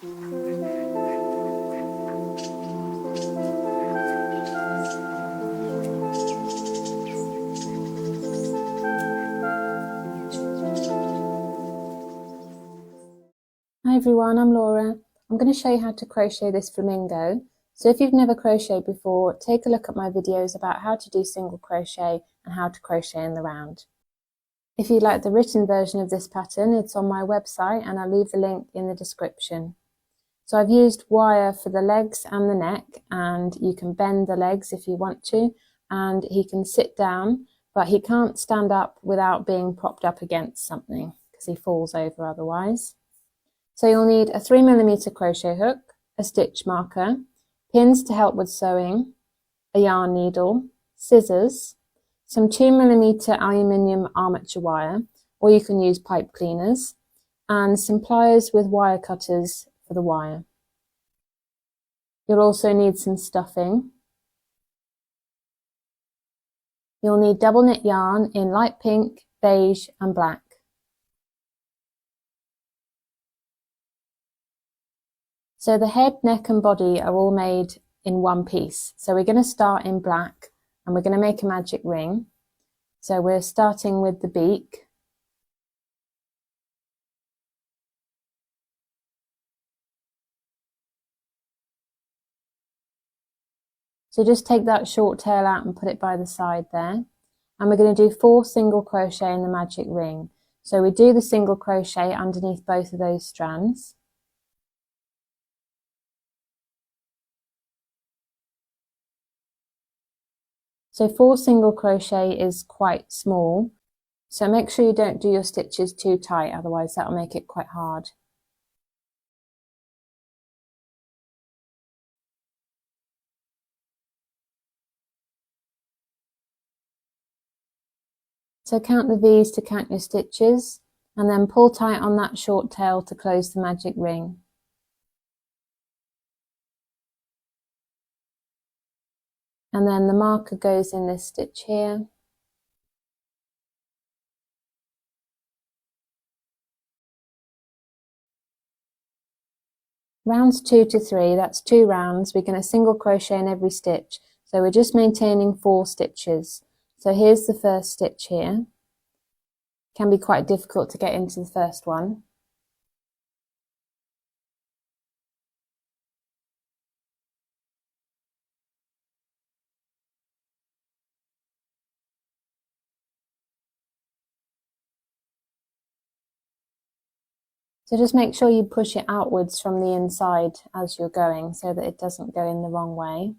Hi everyone, I'm Laura. I'm going to show you how to crochet this flamingo. So if you've never crocheted before, take a look at my videos about how to do single crochet and how to crochet in the round. If you'd like the written version of this pattern, it's on my website and I'll leave the link in the description. So I've used wire for the legs and the neck, and you can bend the legs if you want to, and he can sit down, but he can't stand up without being propped up against something because he falls over otherwise. So you'll need a 3mm crochet hook, a stitch marker, pins to help with sewing, a yarn needle, scissors, some 2mm aluminium armature wire, or you can use pipe cleaners, and some pliers with wire cutters for the wire. You'll also need some stuffing. You'll need double knit yarn in light pink, beige and black. So the head, neck and body are all made in one piece. So we're going to start in black and we're going to make a magic ring. So we're starting with the beak. So just take that short tail out and put it by the side there. And we're going to do 4 single crochet in the magic ring. So we do the single crochet underneath both of those strands. So 4 single crochet is quite small, so make sure you don't do your stitches too tight, otherwise that'll make it quite hard. So count the V's to count your stitches, and then pull tight on that short tail to close the magic ring. And then the marker goes in this stitch here. Rounds 2 to 3, that's 2 rounds. We're going to single crochet in every stitch. So we're just maintaining 4 stitches. So here's the first stitch here. It can be quite difficult to get into the first one. So just make sure you push it outwards from the inside as you're going so that it doesn't go in the wrong way.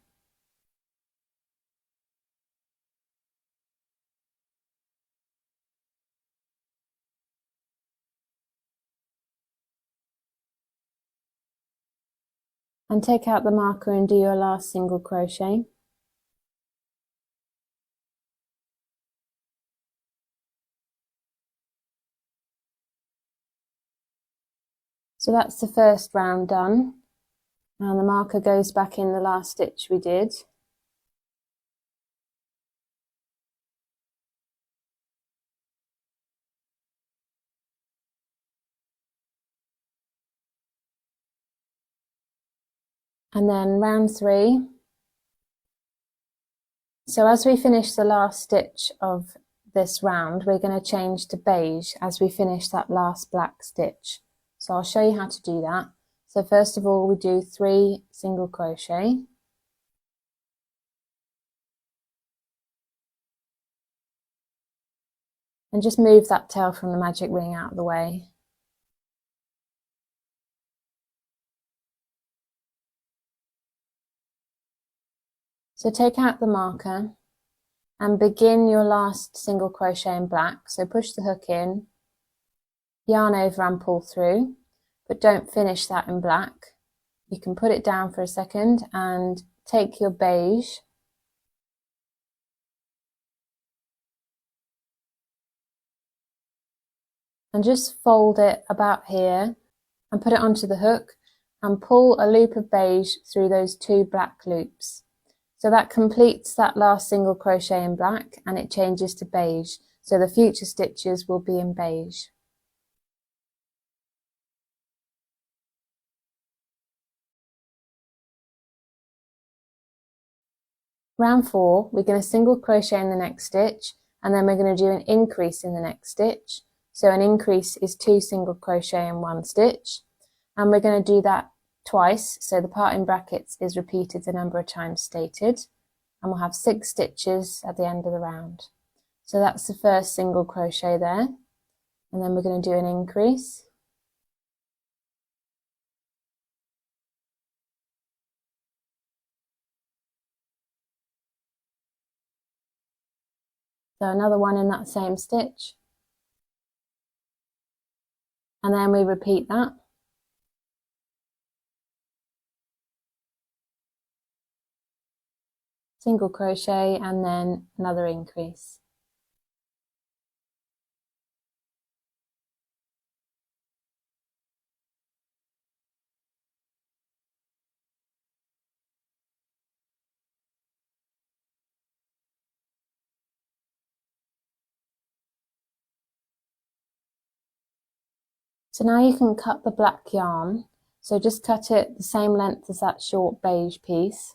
And take out the marker and do your last single crochet. So that's the first round done, and the marker goes back in the last stitch we did. And then round 3. So as we finish the last stitch of this round, we're going to change to beige as we finish that last black stitch. So I'll show you how to do that. So first of all, we do 3 single crochet. And just move that tail from the magic ring out of the way. So take out the marker and begin your last single crochet in black. So push the hook in, yarn over and pull through, but don't finish that in black. You can put it down for a second and take your beige and just fold it about here and put it onto the hook and pull a loop of beige through those 2 black loops. So that completes that last single crochet in black and it changes to beige. So the future stitches will be in beige. Round 4, we're going to single crochet in the next stitch, and then we're going to do an increase in the next stitch. So an increase is 2 single crochet in 1 stitch, and we're going to do that twice, so the part in brackets is repeated the number of times stated, and we'll have 6 stitches at the end of the round. So that's the first single crochet there, and then we're going to do an increase. So another one in that same stitch, and then we repeat that. Single crochet and then another increase. So now you can cut the black yarn. So just cut it the same length as that short beige piece.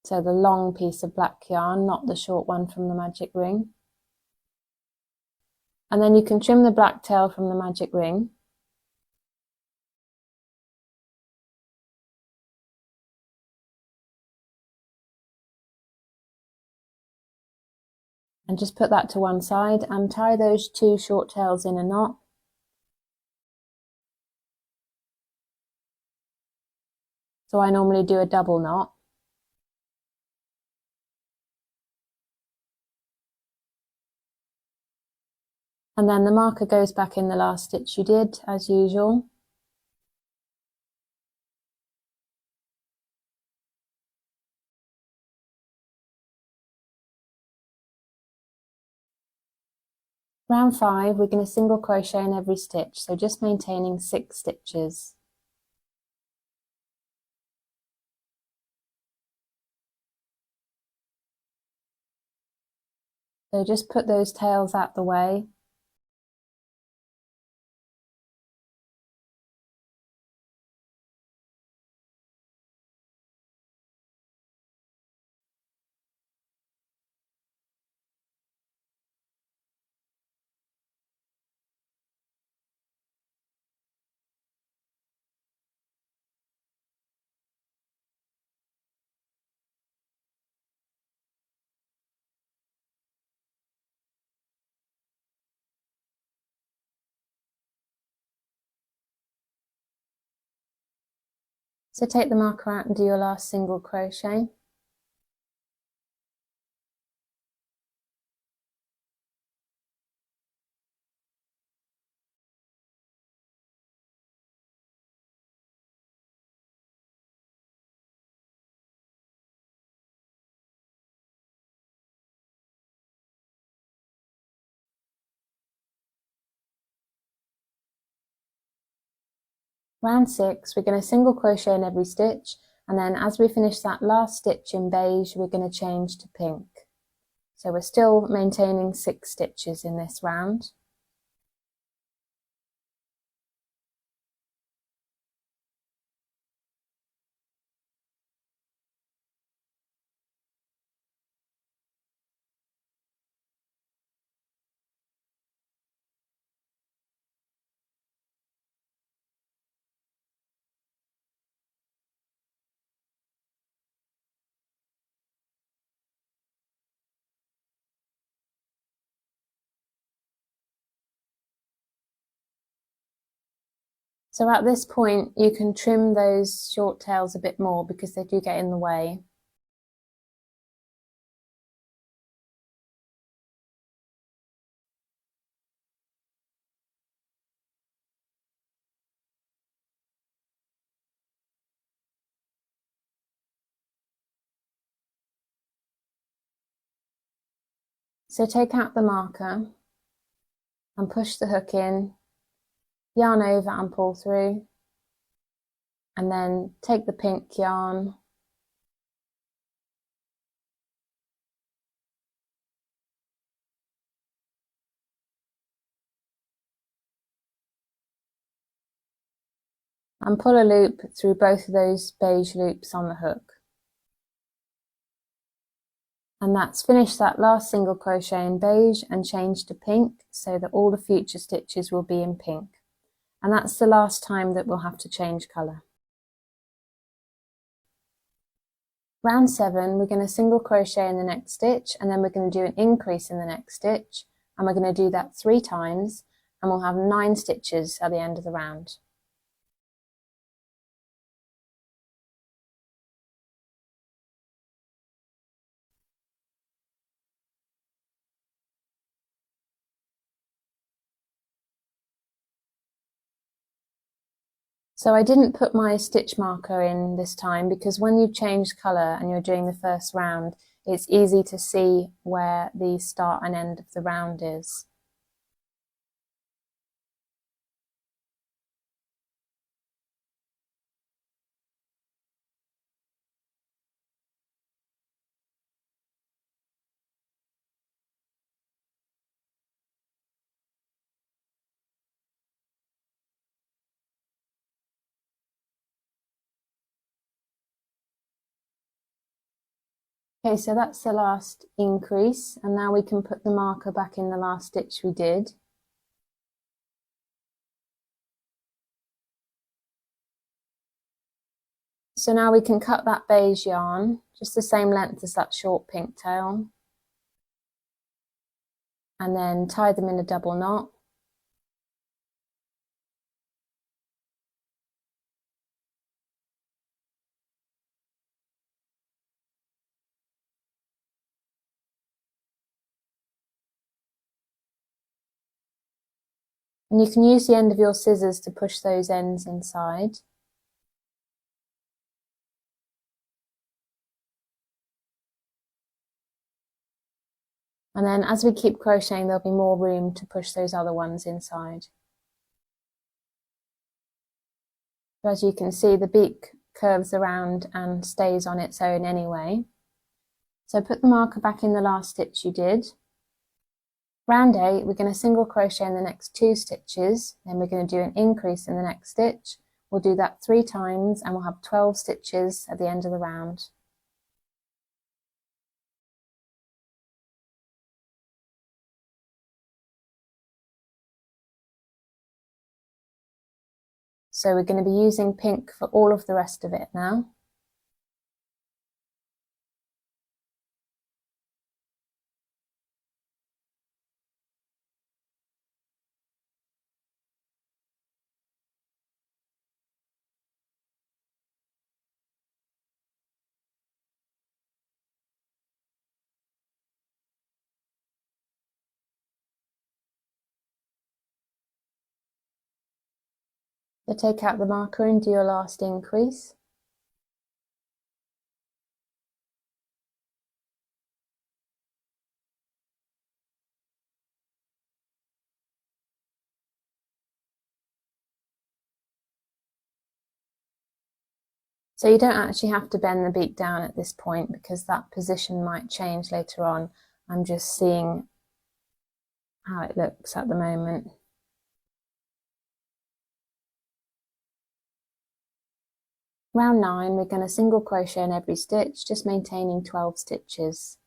So the long piece of black yarn, not the short one from the magic ring. And then you can trim the black tail from the magic ring. And just put that to one side and tie those 2 short tails in a knot. So I normally do a double knot. And then the marker goes back in the last stitch you did, as usual. Round 5, we're going to single crochet in every stitch, so just maintaining 6 stitches. So just put those tails out the way. So take the marker out and do your last single crochet. Round 6, we're going to single crochet in every stitch, and then as we finish that last stitch in beige, we're going to change to pink. So we're still maintaining 6 stitches in this round. So at this point, you can trim those short tails a bit more because they do get in the way. So take out the marker and push the hook in, yarn over and pull through, and then take the pink yarn and pull a loop through both of those beige loops on the hook. And that's finished that last single crochet in beige and changed to pink so that all the future stitches will be in pink. And that's the last time that we'll have to change colour. Round 7, we're going to single crochet in the next stitch, and then we're going to do an increase in the next stitch, and we're going to do that 3 times, and we'll have 9 stitches at the end of the round. So I didn't put my stitch marker in this time because when you change colour and you're doing the first round, it's easy to see where the start and end of the round is. Okay, so that's the last increase, and now we can put the marker back in the last stitch we did. So now we can cut that beige yarn, just the same length as that short pink tail, and then tie them in a double knot. And you can use the end of your scissors to push those ends inside. And then as we keep crocheting, there'll be more room to push those other ones inside. So as you can see, the beak curves around and stays on its own anyway. So put the marker back in the last stitch you did. Round 8, we're going to single crochet in the next 2 stitches, then we're going to do an increase in the next stitch. We'll do that 3 times and we'll have 12 stitches at the end of the round. So we're going to be using pink for all of the rest of it now. So take out the marker and do your last increase. So you don't actually have to bend the beak down at this point because that position might change later on. I'm just seeing how it looks at the moment. Round 9, we're going to single crochet in every stitch, just maintaining 12 stitches.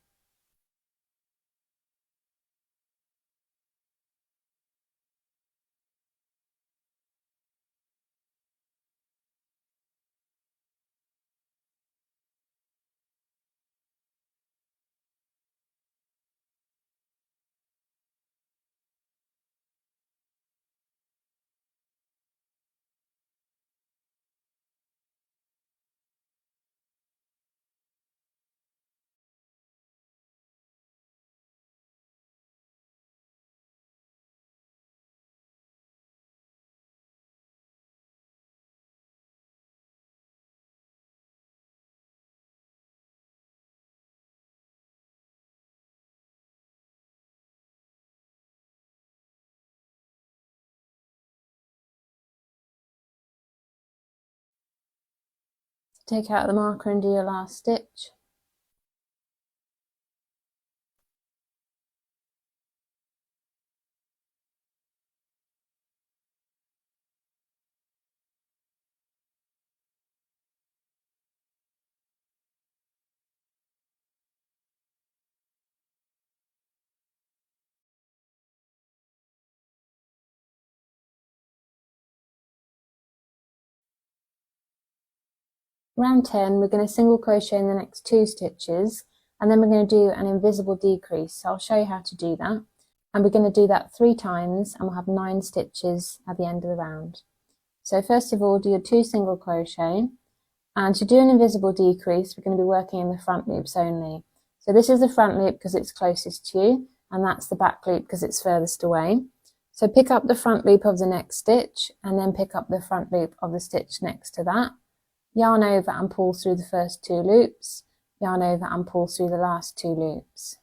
Take out the marker and do your last stitch. Round 10, we're going to single crochet in the next 2 stitches, and then we're going to do an invisible decrease. So I'll show you how to do that. And we're going to do that 3 times, and we'll have 9 stitches at the end of the round. So first of all, do your 2 single crochet, and to do an invisible decrease, we're going to be working in the front loops only. So this is the front loop because it's closest to you, and that's the back loop because it's furthest away. So pick up the front loop of the next stitch, and then pick up the front loop of the stitch next to that. Yarn over and pull through the first 2 loops, yarn over and pull through the last 2 loops.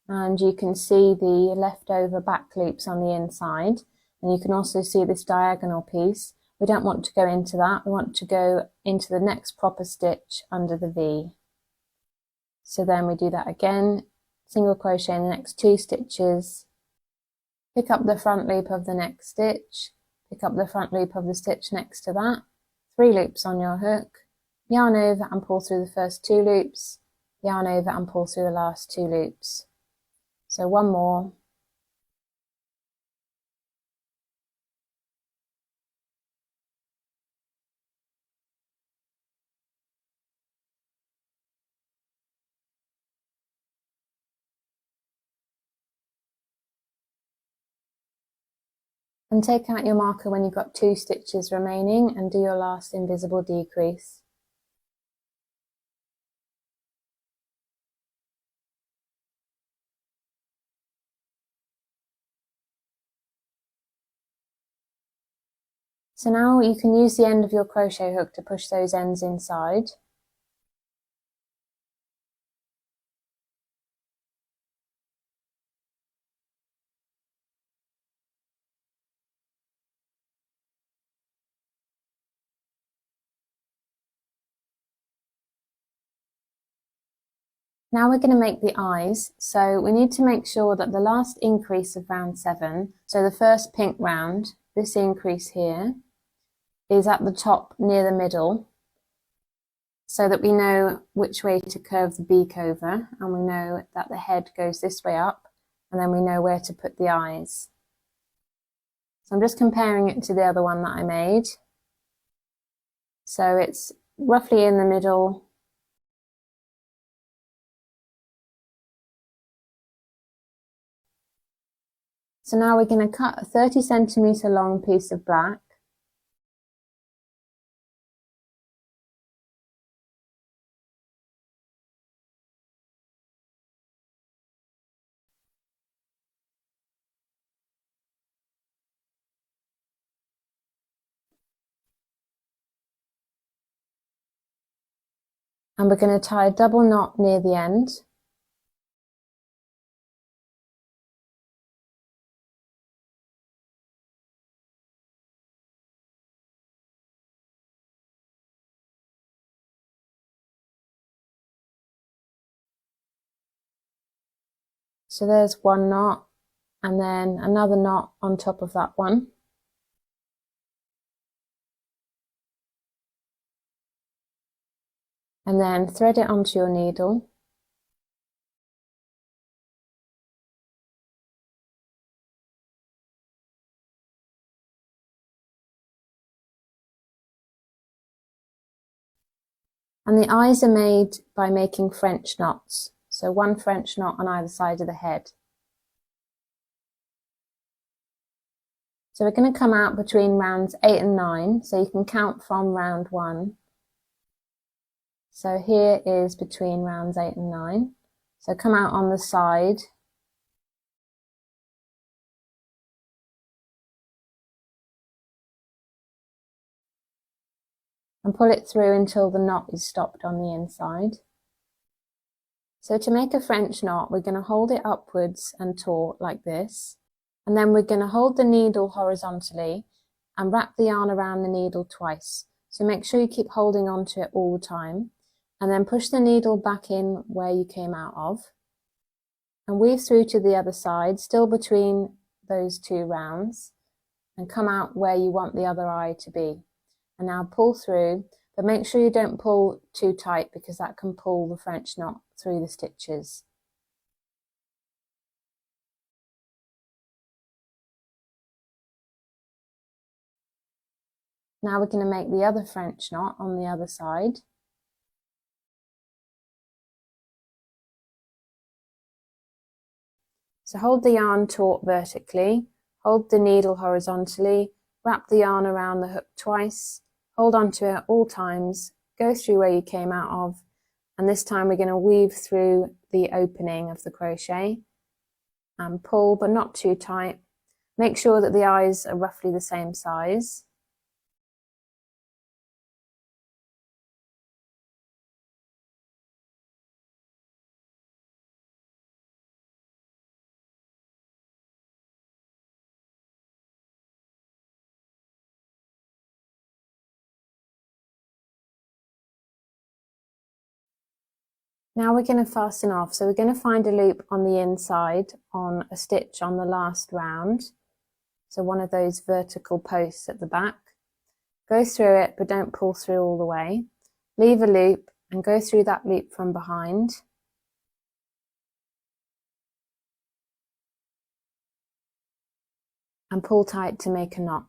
And you can see the leftover back loops on the inside, and you can also see this diagonal piece. We don't want to go into that, we want to go into the next proper stitch under the V. So then we do that again, single crochet in the next 2 stitches, pick up the front loop of the next stitch, pick up the front loop of the stitch next to that, 3 loops on your hook, yarn over and pull through the first 2 loops, yarn over and pull through the last 2 loops. So one more. And take out your marker when you've got 2 stitches remaining and do your last invisible decrease. So now you can use the end of your crochet hook to push those ends inside. Now we're going to make the eyes, so we need to make sure that the last increase of round 7, so the first pink round, this increase here, is at the top near the middle, so that we know which way to curve the beak over, and we know that the head goes this way up, and then we know where to put the eyes. So I'm just comparing it to the other one that I made. So it's roughly in the middle. So now we're going to cut a 30cm long piece of black. And we're going to tie a double knot near the end. So there's one knot, and then another knot on top of that one. And then thread it onto your needle. And the eyes are made by making French knots. So one French knot on either side of the head. So we're going to come out between rounds 8 and 9, so you can count from round 1. So here is between rounds 8 and 9. So come out on the side. And pull it through until the knot is stopped on the inside. So to make a French knot, we're going to hold it upwards and taut like this. And then we're going to hold the needle horizontally and wrap the yarn around the needle twice. So make sure you keep holding on to it all the time. And then push the needle back in where you came out of. And weave through to the other side, still between those 2 rounds. And come out where you want the other eye to be. And now pull through, but make sure you don't pull too tight because that can pull the French knot through the stitches. Now we're going to make the other French knot on the other side. So hold the yarn taut vertically, hold the needle horizontally, wrap the yarn around the hook twice, hold onto it at all times, go through where you came out of, and this time we're going to weave through the opening of the crochet and pull, but not too tight. Make sure that the eyes are roughly the same size. Now we're going to fasten off, so we're going to find a loop on the inside on a stitch on the last round, so one of those vertical posts at the back. Go through it, but don't pull through all the way. Leave a loop and go through that loop from behind. And pull tight to make a knot.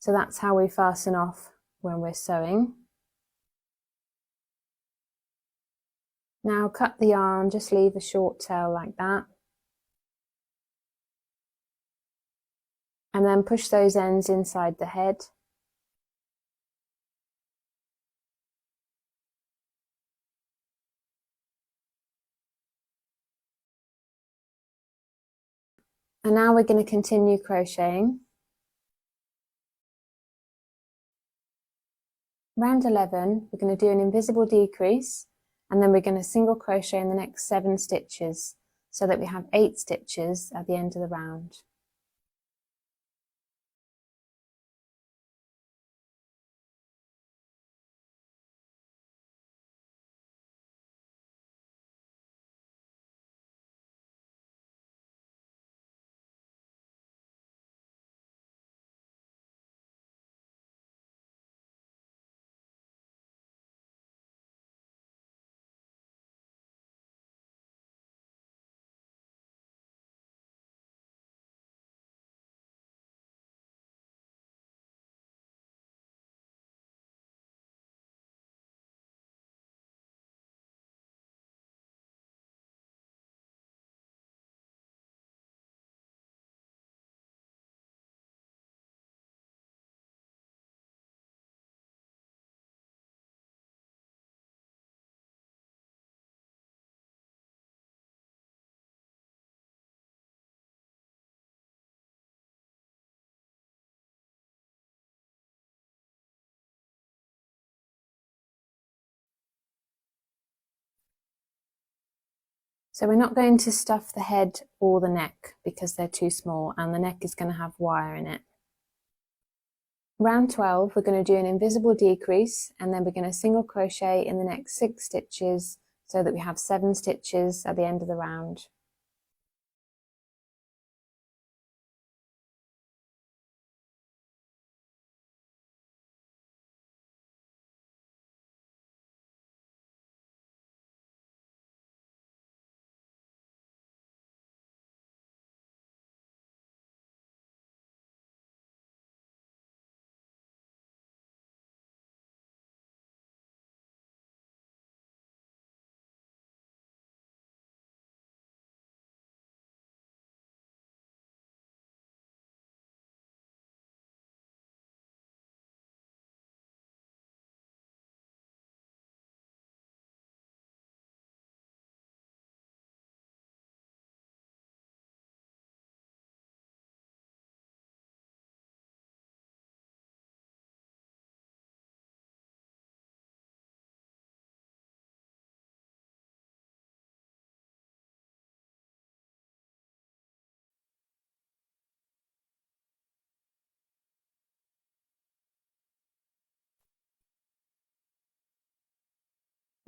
So that's how we fasten off when we're sewing. Now cut the yarn, just leave a short tail like that. And then push those ends inside the head. And now we're going to continue crocheting. Round 11, we're going to do an invisible decrease, and then we're going to single crochet in the next 7 stitches so that we have 8 stitches at the end of the round. So we're not going to stuff the head or the neck because they're too small, and the neck is going to have wire in it. Round 12, we're going to do an invisible decrease, and then we're going to single crochet in the next 6 stitches so that we have 7 stitches at the end of the round.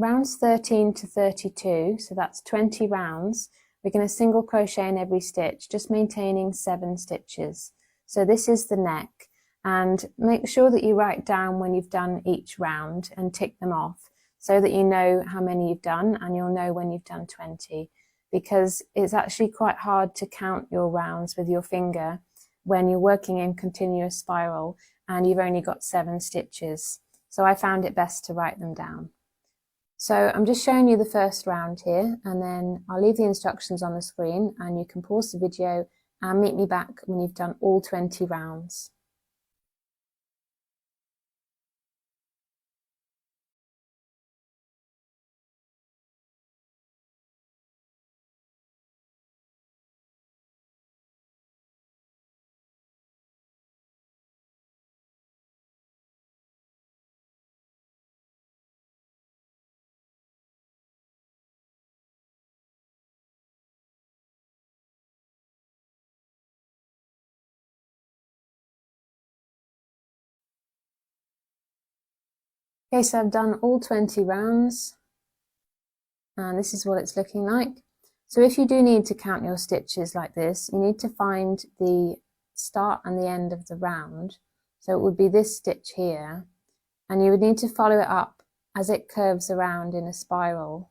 Rounds 13 to 32, so that's 20 rounds, we're going to single crochet in every stitch, just maintaining 7 stitches. So this is the neck, and make sure that you write down when you've done each round and tick them off so that you know how many you've done, and you'll know when you've done 20, because it's actually quite hard to count your rounds with your finger when you're working in continuous spiral, and you've only got 7 stitches. So I found it best to write them down. So I'm just showing you the first round here, and then I'll leave the instructions on the screen and you can pause the video and meet me back when you've done all 20 rounds. Okay, so I've done all 20 rounds and this is what it's looking like. So if you do need to count your stitches like this, you need to find the start and the end of the round. So it would be this stitch here, and you would need to follow it up as it curves around in a spiral.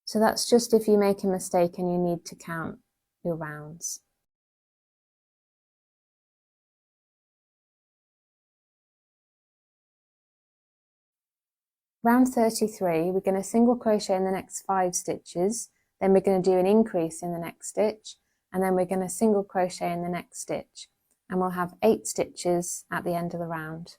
So that's just if you make a mistake and you need to count your rounds. Round 33, we're going to single crochet in the next 5 stitches, then we're going to do an increase in the next stitch, and then we're going to single crochet in the next stitch, and we'll have 8 stitches at the end of the round.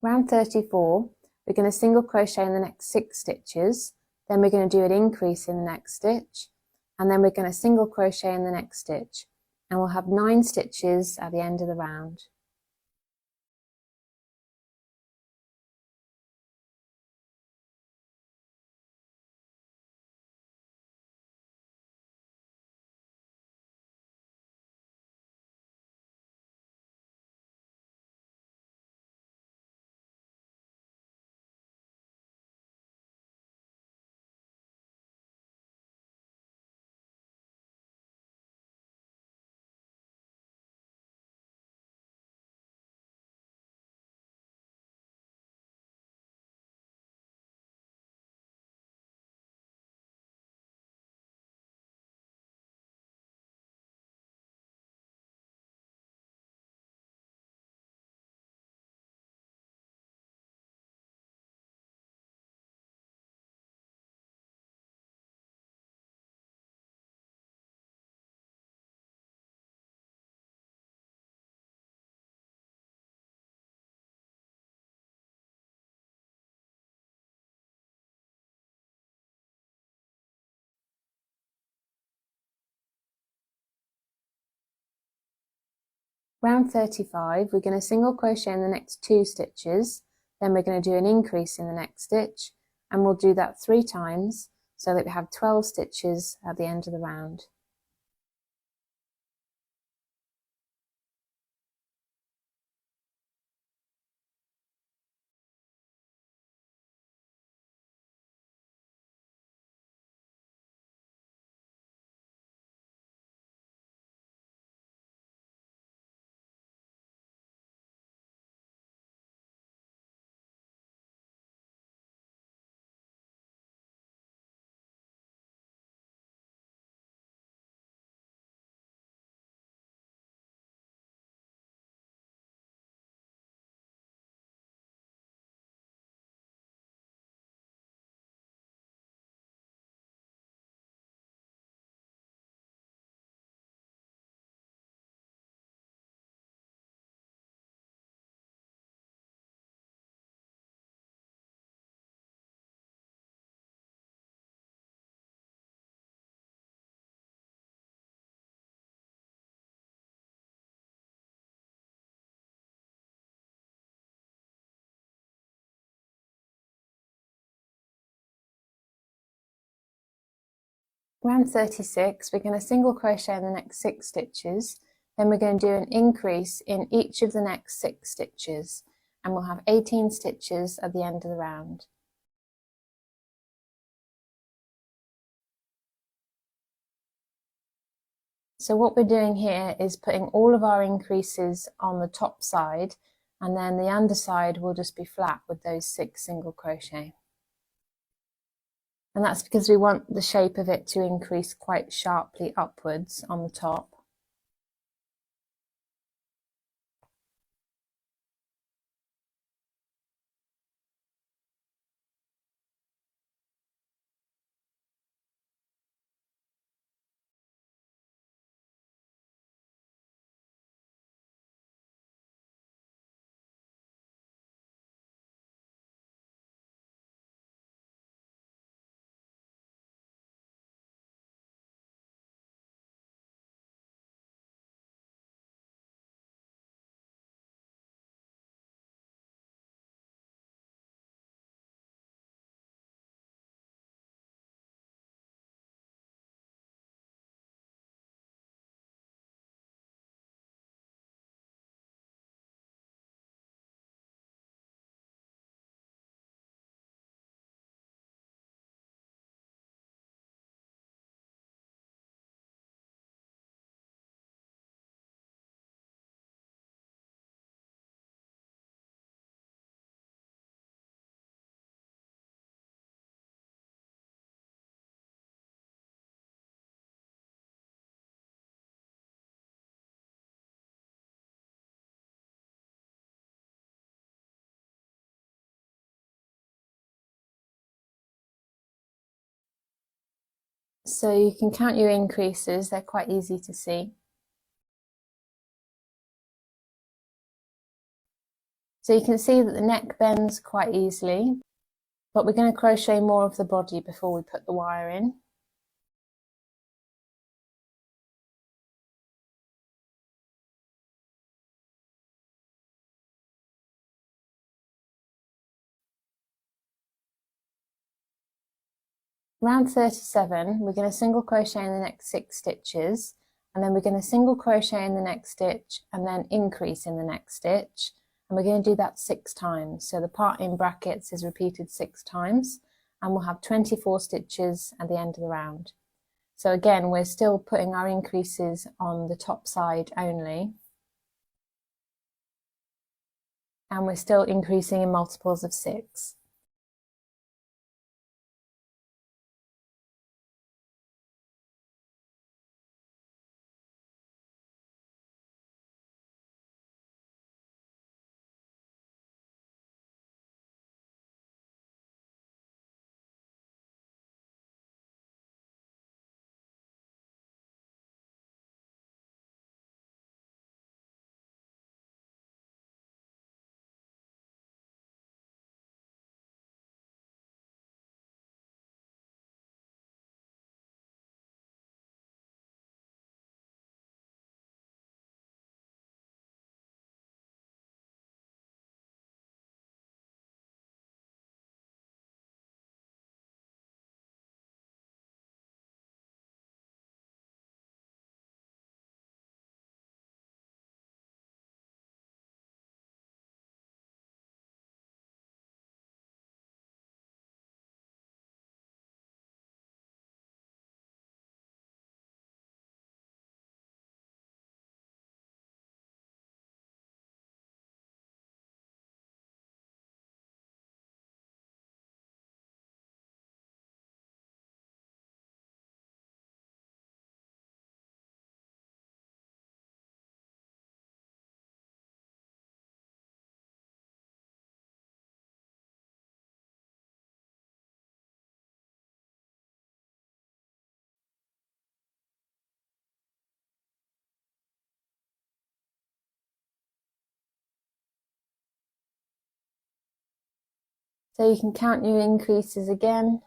Round 34, we're going to single crochet in the next 6 stitches, then we're going to do an increase in the next stitch, and then we're going to single crochet in the next stitch, and we'll have 9 stitches at the end of the round. Round 35, we're going to single crochet in the next 2 stitches, then we're going to do an increase in the next stitch, and we'll do that 3 times so that we have 12 stitches at the end of the round. Round 36, we're going to single crochet in the next 6 stitches, then we're going to do an increase in each of the next 6 stitches, and we'll have 18 stitches at the end of the round. So what we're doing here is putting all of our increases on the top side, and then the underside will just be flat with those 6 single crochet. And that's because we want the shape of it to increase quite sharply upwards on the top. So you can count your increases, they're quite easy to see. So you can see that the neck bends quite easily, but we're going to crochet more of the body before we put the wire in. Round 37, we're going to single crochet in the next 6 stitches, and then we're going to single crochet in the next stitch and then increase in the next stitch, and we're going to do that 6 times. So the part in brackets is repeated 6 times, and we'll have 24 stitches at the end of the round. So again, we're still putting our increases on the top side only, and we're still increasing in multiples of 6. So you can count your increases again.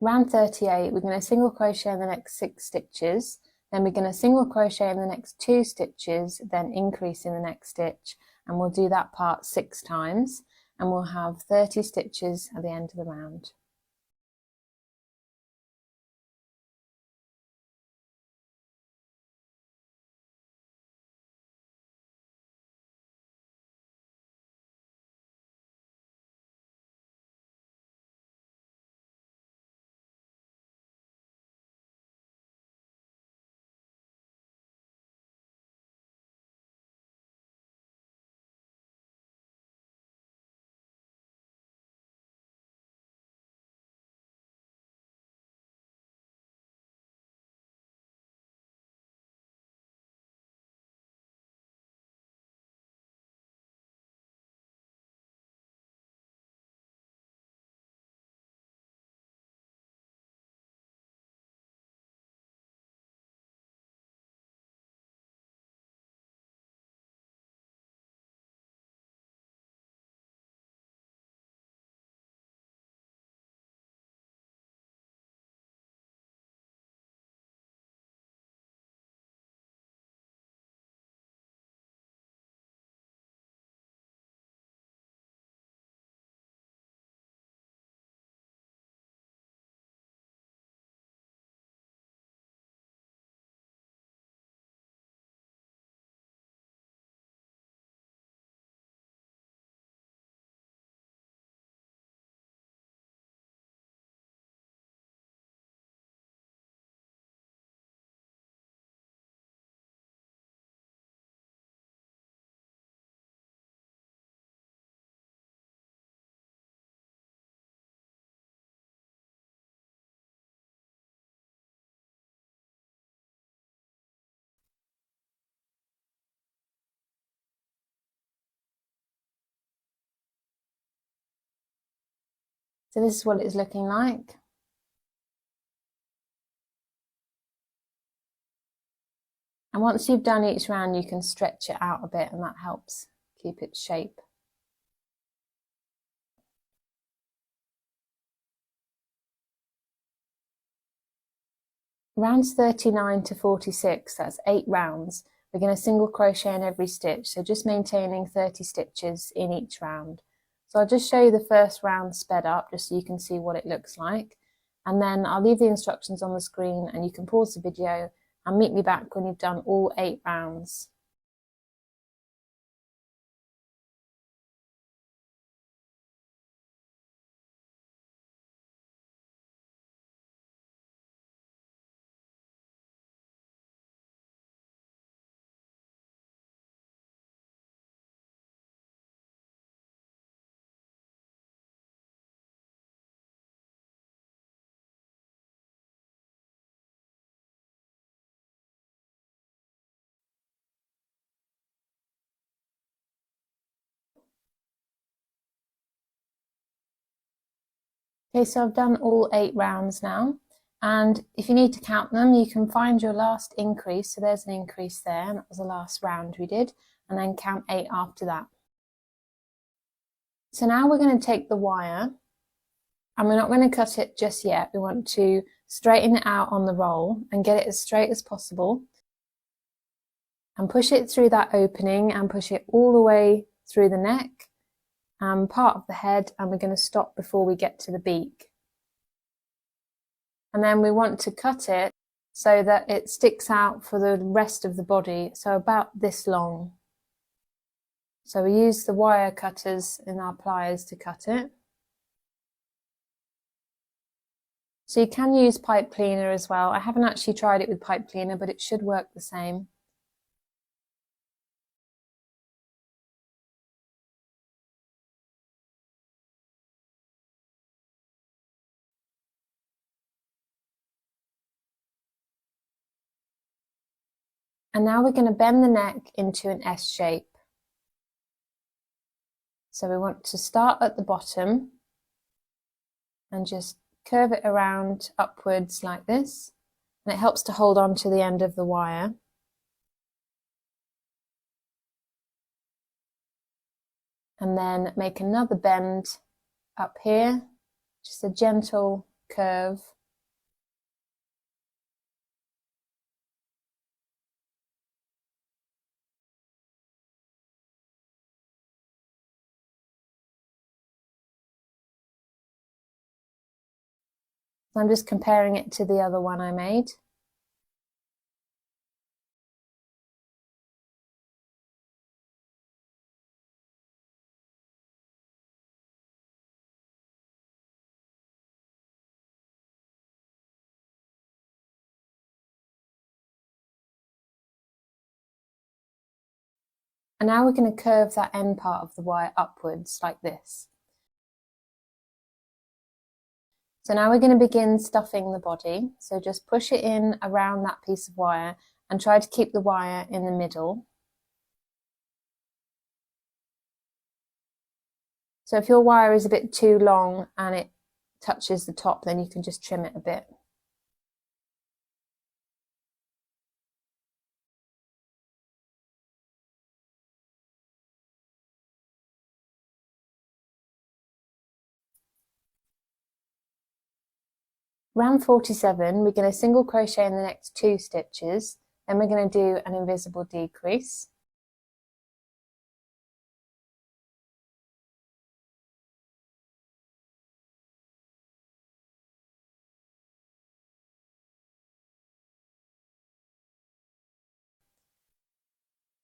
Round 38, we're going to single crochet in the next 6 stitches, then we're going to single crochet in the next 2 stitches, then increase in the next stitch, and we'll do that part 6 times, and we'll have 30 stitches at the end of the round. So this is what it's looking like. And once you've done each round, you can stretch it out a bit, and that helps keep its shape. Rounds 39 to 46, that's 8 rounds. We're going to single crochet in every stitch, so just maintaining 30 stitches in each round. So I'll just show you the first round sped up, just so you can see what it looks like. And then I'll leave the instructions on the screen, and you can pause the video and meet me back when you've done all 8 rounds. Okay, so I've done all 8 rounds now, and if you need to count them, you can find your last increase. So there's an increase there, and that was the last round we did, and then count 8 after that. So now we're going to take the wire, and we're not going to cut it just yet. We want to straighten it out on the roll and get it as straight as possible, and push it through that opening and push it all the way through the neck and part of the head, and we're going to stop before we get to the beak. And then we want to cut it so that it sticks out for the rest of the body, so about this long. So we use the wire cutters in our pliers to cut it. So you can use pipe cleaner as well. I haven't actually tried it with pipe cleaner, but it should work the same. And now we're going to bend the neck into an S shape. So we want to start at the bottom and just curve it around upwards like this. And it helps to hold on to the end of the wire. And then make another bend up here, just a gentle curve. So I'm just comparing it to the other one I made. And now we're going to curve that end part of the wire upwards like this. So now we're going to begin stuffing the body. So just push it in around that piece of wire and try to keep the wire in the middle. So if your wire is a bit too long and it touches the top, then you can just trim it a bit. Round 47, we're going to single crochet in the next 2 stitches, then we're going to do an invisible decrease.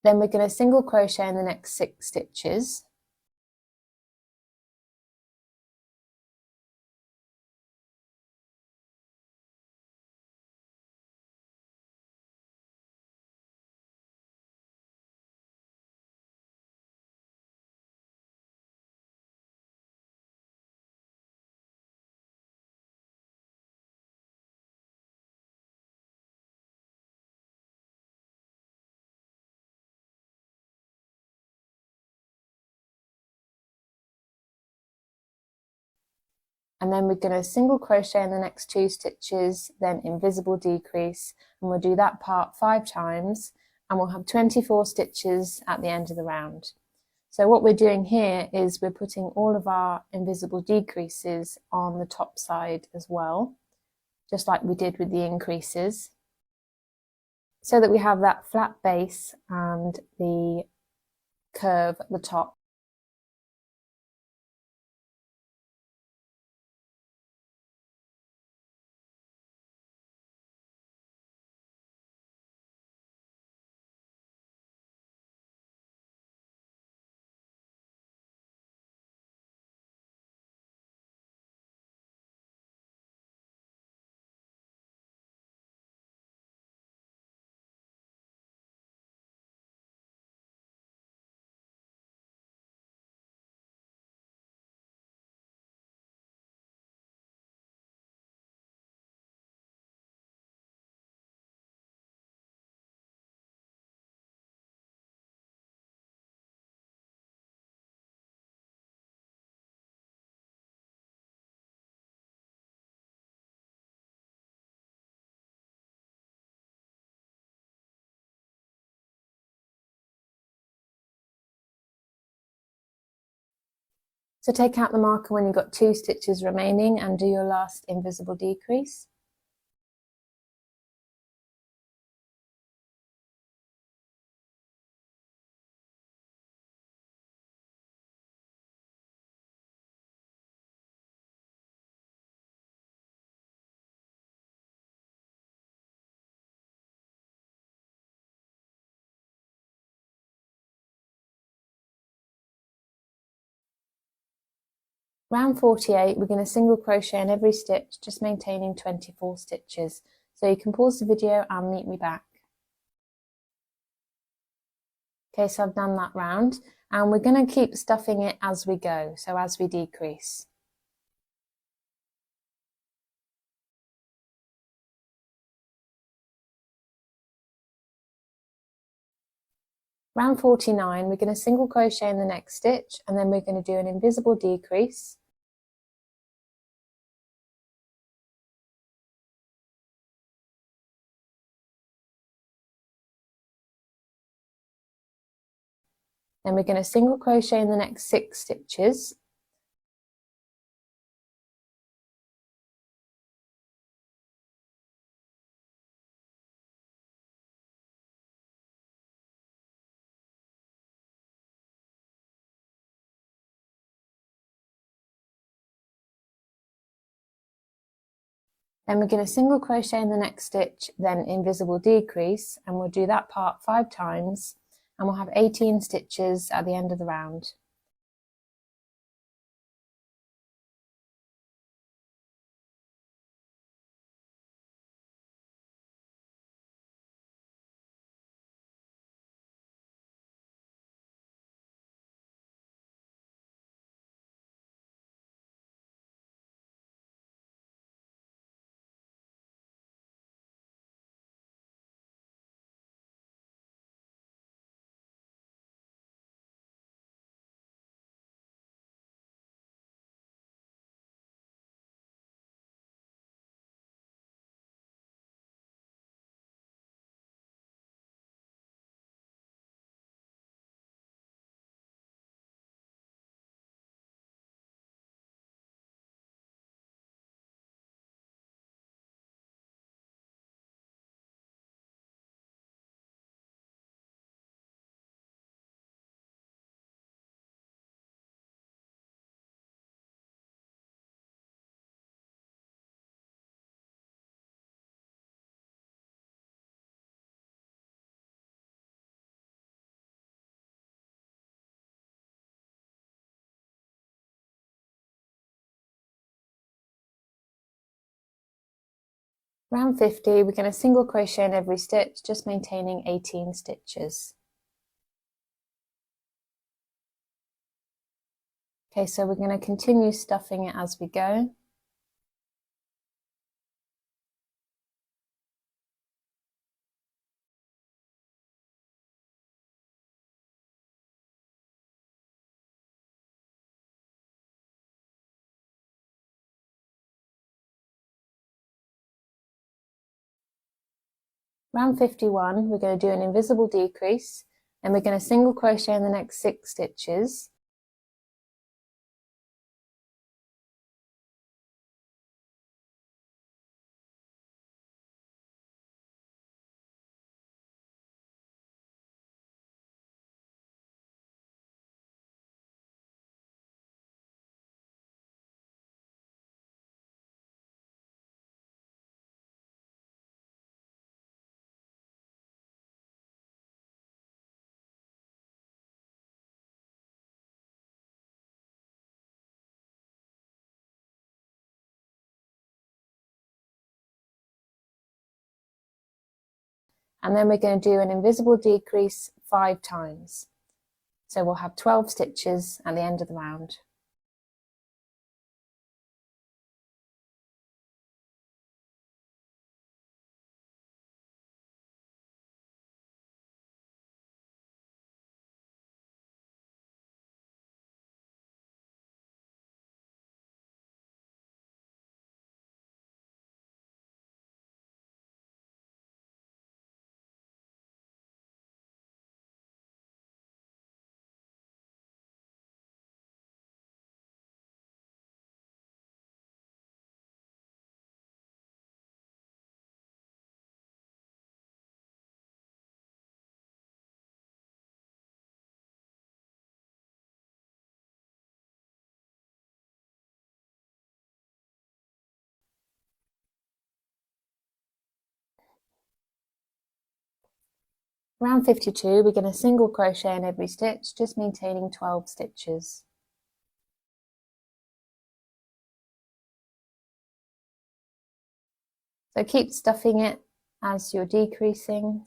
Then we're going to single crochet in the next 6 stitches. And then we're going to single crochet in the next 2 stitches, then invisible decrease, and we'll do that part 5 times, and we'll have 24 stitches at the end of the round. So what we're doing here is we're putting all of our invisible decreases on the top side as well, just like we did with the increases, so that we have that flat base and the curve at the top. So take out the marker when you've got 2 stitches remaining and do your last invisible decrease. Round 48, we're going to single crochet in every stitch, just maintaining 24 stitches. So you can pause the video and meet me back. Okay, so I've done that round, and we're going to keep stuffing it as we go, so as we decrease. Round 49, we're going to single crochet in the next stitch, and then we're going to do an invisible decrease. Then we're going to single crochet in the next 6 stitches. Then we're going to single crochet in the next stitch, then invisible decrease, and we'll do that part 5 times, and we'll have 18 stitches at the end of the round. Round 50, we're going to single crochet in every stitch, just maintaining 18 stitches. Okay, so we're going to continue stuffing it as we go. Round 51, we're going to do an invisible decrease, and we're going to single crochet in the next 6 stitches. And then we're going to do an invisible decrease 5 times. So we'll have 12 stitches at the end of the round. Round 52, we're going to single crochet in every stitch, just maintaining 12 stitches. So keep stuffing it as you're decreasing.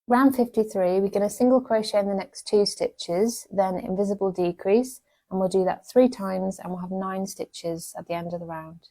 Round 53, we're going to single crochet in the next 2 stitches, then invisible decrease, and we'll do that 3 times, and we'll have 9 stitches at the end of the round.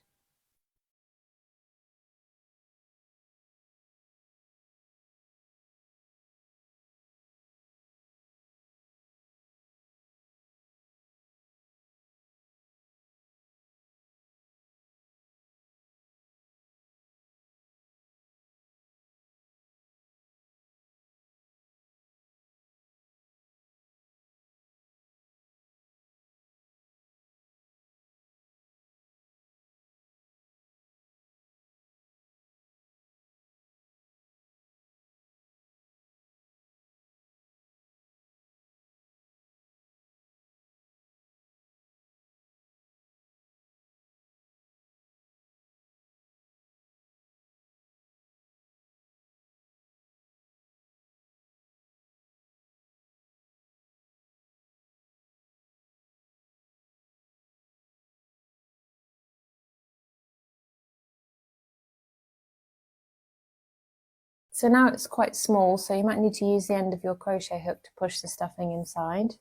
So now it's quite small, so you might need to use the end of your crochet hook to push the stuffing inside.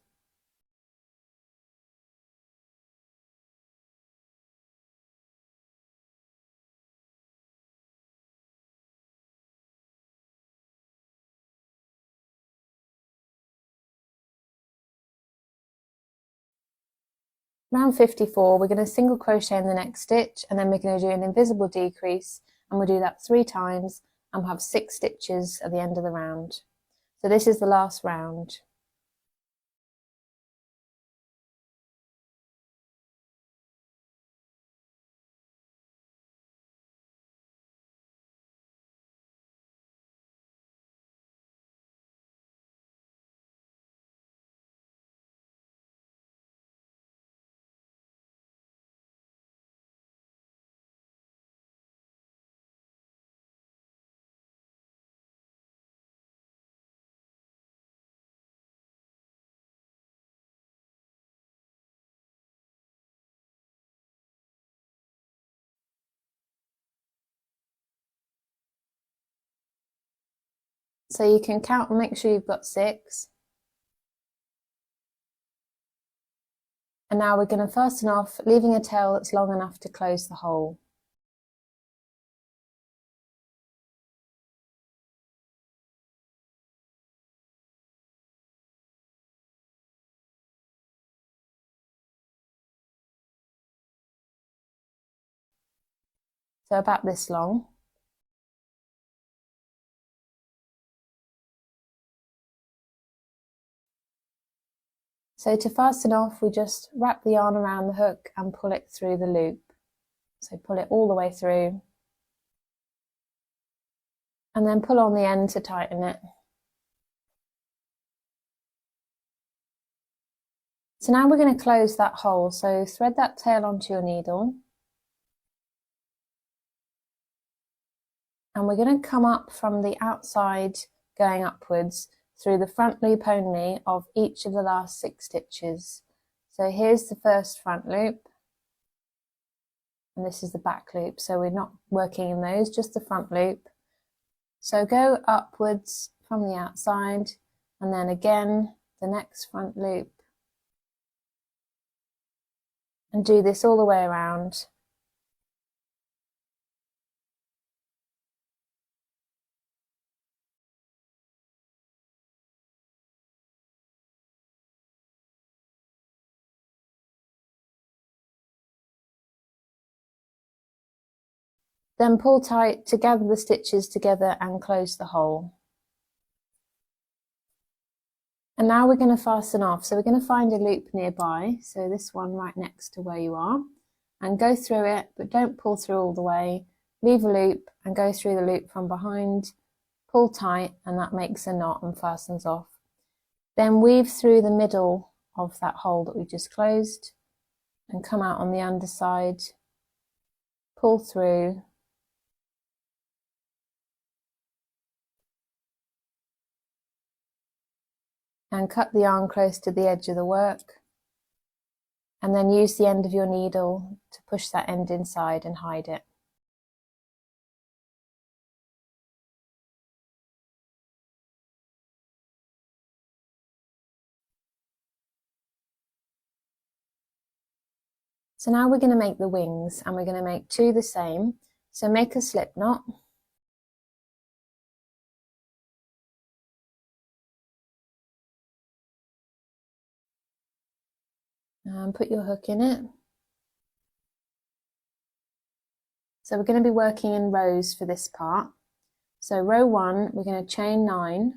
Round 54, we're going to single crochet in the next stitch, and then we're going to do an invisible decrease, and we'll do that 3 times, and we'll have 6 stitches at the end of the round. So this is the last round. So you can count and make sure you've got 6. And now we're going to fasten off, leaving a tail that's long enough to close the hole. So about this long. So to fasten off, we just wrap the yarn around the hook and pull it through the loop. So pull it all the way through. And then pull on the end to tighten it. So now we're going to close that hole. So thread that tail onto your needle. And we're going to come up from the outside going upwards through the front loop only of each of the last 6 stitches. So here's the first front loop, and this is the back loop, so we're not working in those, just the front loop. So go upwards from the outside, and then again the next front loop, and do this all the way around. Then pull tight to gather the stitches together and close the hole. And now we're going to fasten off. So we're going to find a loop nearby, so this one right next to where you are, and go through it, but don't pull through all the way. Leave a loop and go through the loop from behind, pull tight, and that makes a knot and fastens off. Then weave through the middle of that hole that we just closed and come out on the underside, pull through, and cut the yarn close to the edge of the work, and then use the end of your needle to push that end inside and hide it. So now we're going to make the wings, and we're going to make 2 the same. So make a slip knot. And put your hook in it. So we're going to be working in rows for this part. So row 1, we're going to chain 9.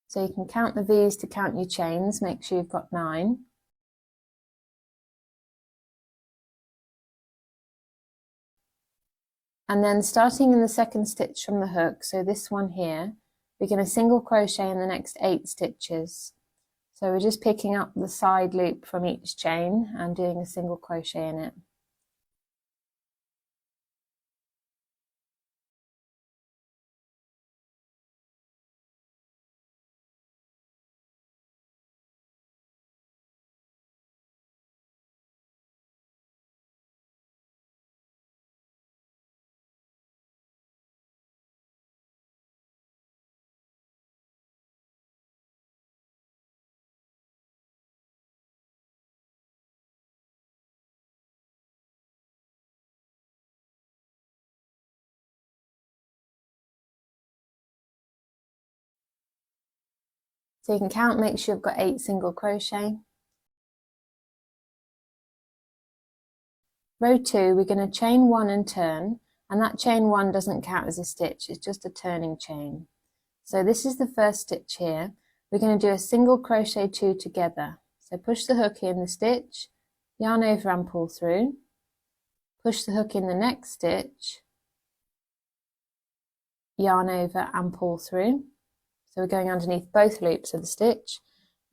So you can count the V's to count your chains, make sure you've got 9. And then starting in the second stitch from the hook, so this one here, we're going to single crochet in the next 8 stitches. So we're just picking up the side loop from each chain and doing a single crochet in it. So you can count, make sure you've got 8 single crochet. Row 2, we're going to chain 1 and turn, and that chain 1 doesn't count as a stitch, it's just a turning chain. So this is the first stitch here. We're going to do a single crochet 2 together. So push the hook in the stitch, yarn over and pull through, push the hook in the next stitch, yarn over and pull through. So we're going underneath both loops of the stitch,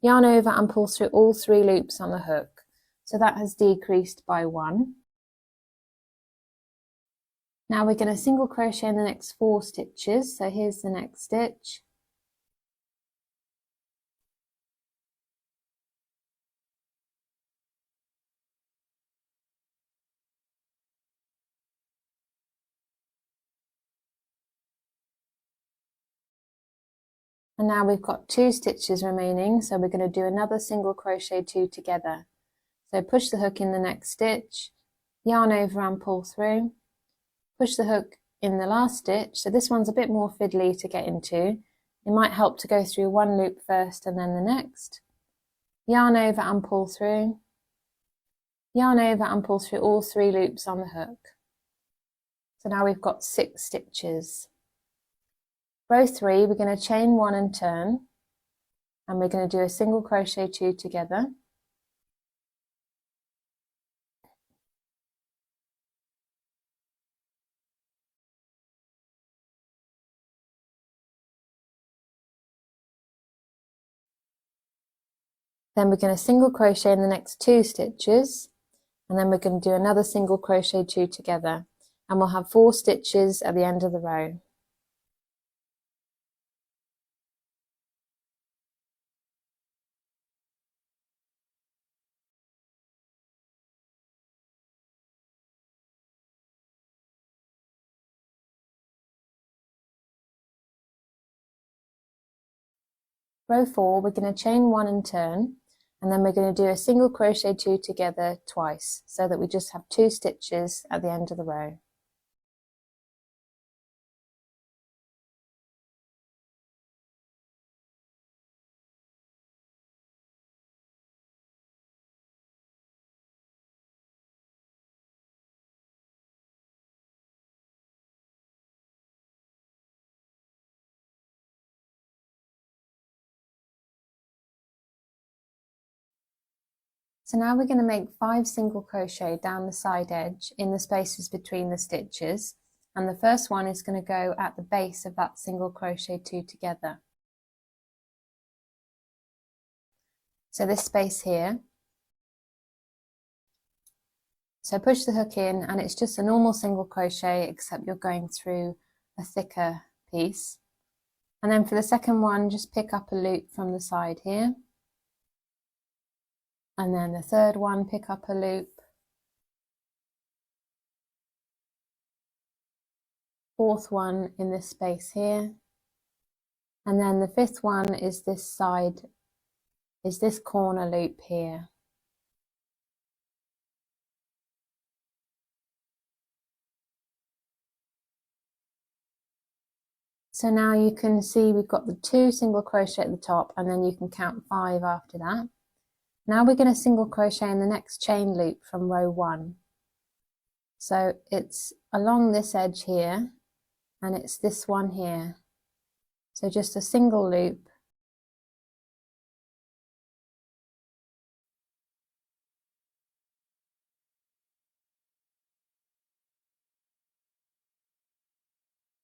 yarn over and pull through all 3 loops on the hook. So that has decreased by 1. Now we're going to single crochet in the next 4 stitches. So here's the next stitch. And now we've got 2 stitches remaining, so we're going to do another single crochet 2 together. So push the hook in the next stitch, yarn over and pull through, push the hook in the last stitch. So this one's a bit more fiddly to get into. It might help to go through one loop first and then the next. Yarn over and pull through, yarn over and pull through all 3 loops on the hook. So now we've got 6 stitches. Row 3, we're going to chain 1 and turn, and we're going to do a single crochet 2 together. Then we're going to single crochet in the next 2 stitches, and then we're going to do another single crochet 2 together, and we'll have 4 stitches at the end of the row. Row 4, we're going to chain 1 and turn, and then we're going to do a single crochet 2 together twice, so that we just have 2 stitches at the end of the row. So now we're going to make 5 single crochet down the side edge in the spaces between the stitches, and the first one is going to go at the base of that single crochet 2 together. So this space here. So push the hook in, and it's just a normal single crochet except you're going through a thicker piece. And then for the second one, just pick up a loop from the side here. And then the third one, pick up a loop. Fourth one in this space here. And then the fifth one is this side, is this corner loop here. So now you can see we've got the 2 single crochet at the top, and then you can count 5 after that. Now we're going to single crochet in the next chain loop from row 1. So it's along this edge here, and it's this one here. So just a single loop.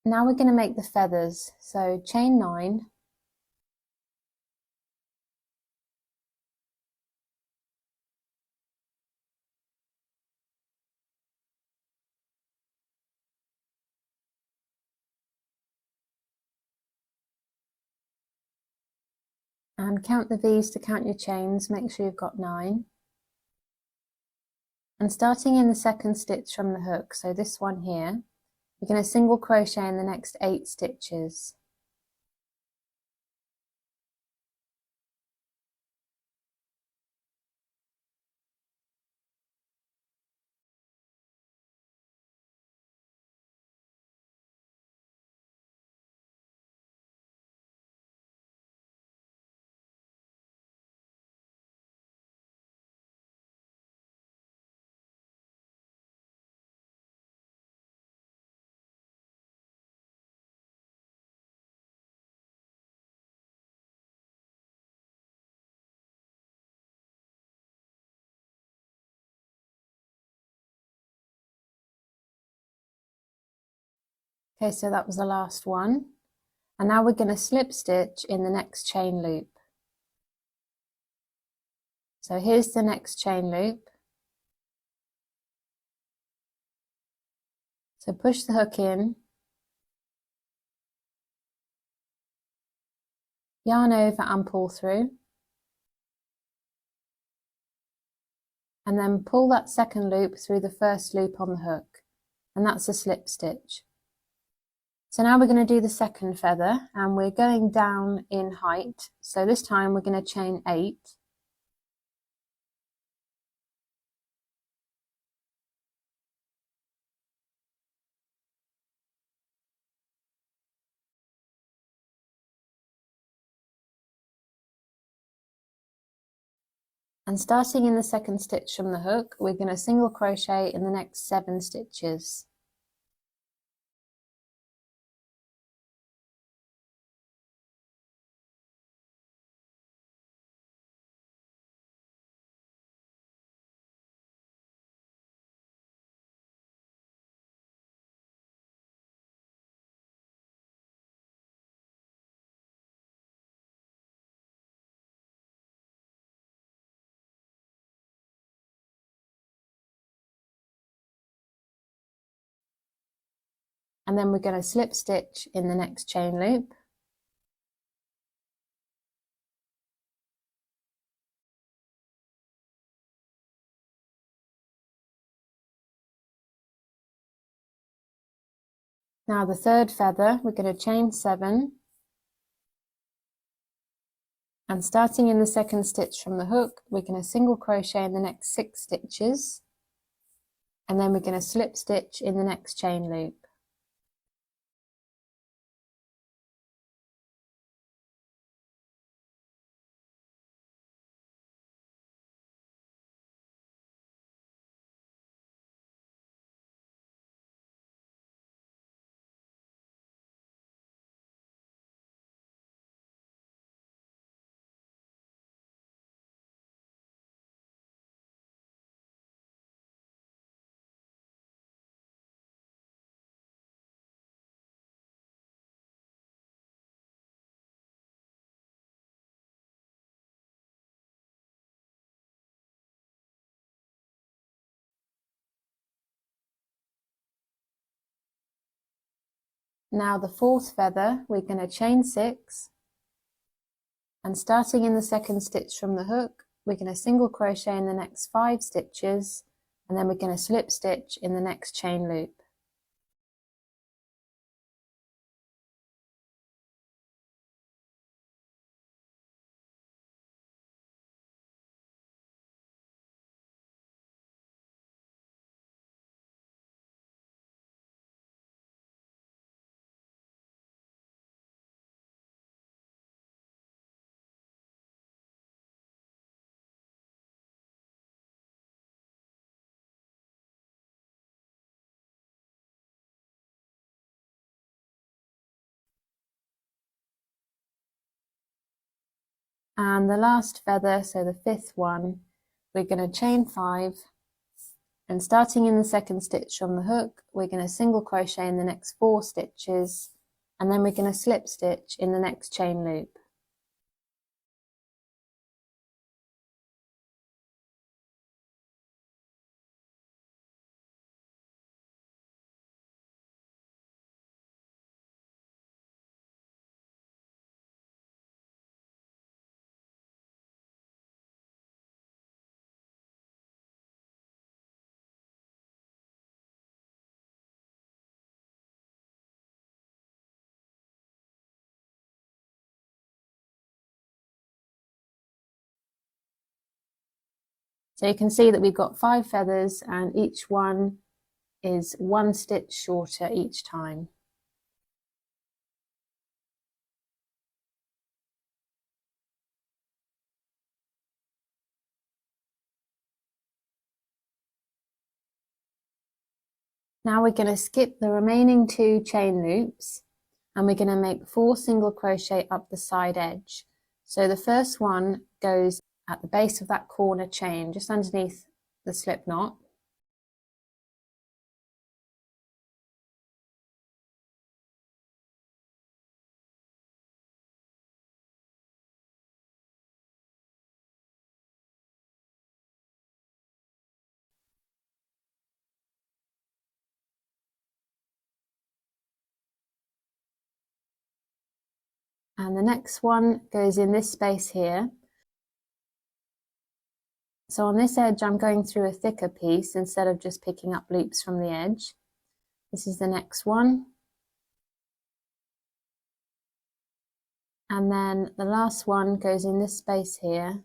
Now we're going to make the feathers. So chain 9. And count the V's to count your chains, make sure you've got 9. And starting in the second stitch from the hook, so this one here, we're going to single crochet in the next 8 stitches. Okay, so that was the last one. And now we're going to slip stitch in the next chain loop. So here's the next chain loop. So push the hook in, yarn over and pull through, and then pull that second loop through the first loop on the hook, and that's a slip stitch. So now we're going to do the second feather, and we're going down in height. So this time we're going to chain 8. And starting in the second stitch from the hook, we're going to single crochet in the next 7 stitches. And then we're going to slip stitch in the next chain loop. Now the third feather, we're going to chain 7, and starting in the second stitch from the hook, we're going to single crochet in the next 6 stitches, and then we're going to slip stitch in the next chain loop. Now the fourth feather, we're going to chain 6, and starting in the second stitch from the hook, we're going to single crochet in the next 5 stitches, and then we're going to slip stitch in the next chain loop. And the last feather, so the 5th one, we're going to chain 5, and starting in the second stitch from the hook, we're going to single crochet in the next 4 stitches, and then we're going to slip stitch in the next chain loop. So you can see that we've got 5 feathers, and each one is 1 stitch shorter each time. Now we're going to skip the remaining 2 chain loops, and we're going to make 4 single crochet up the side edge. So the first one goes at the base of that corner chain, just underneath the slip knot. And the next one goes in this space here. So on this edge I'm going through a thicker piece instead of just picking up loops from the edge. This is the next one. And then the last one goes in this space here.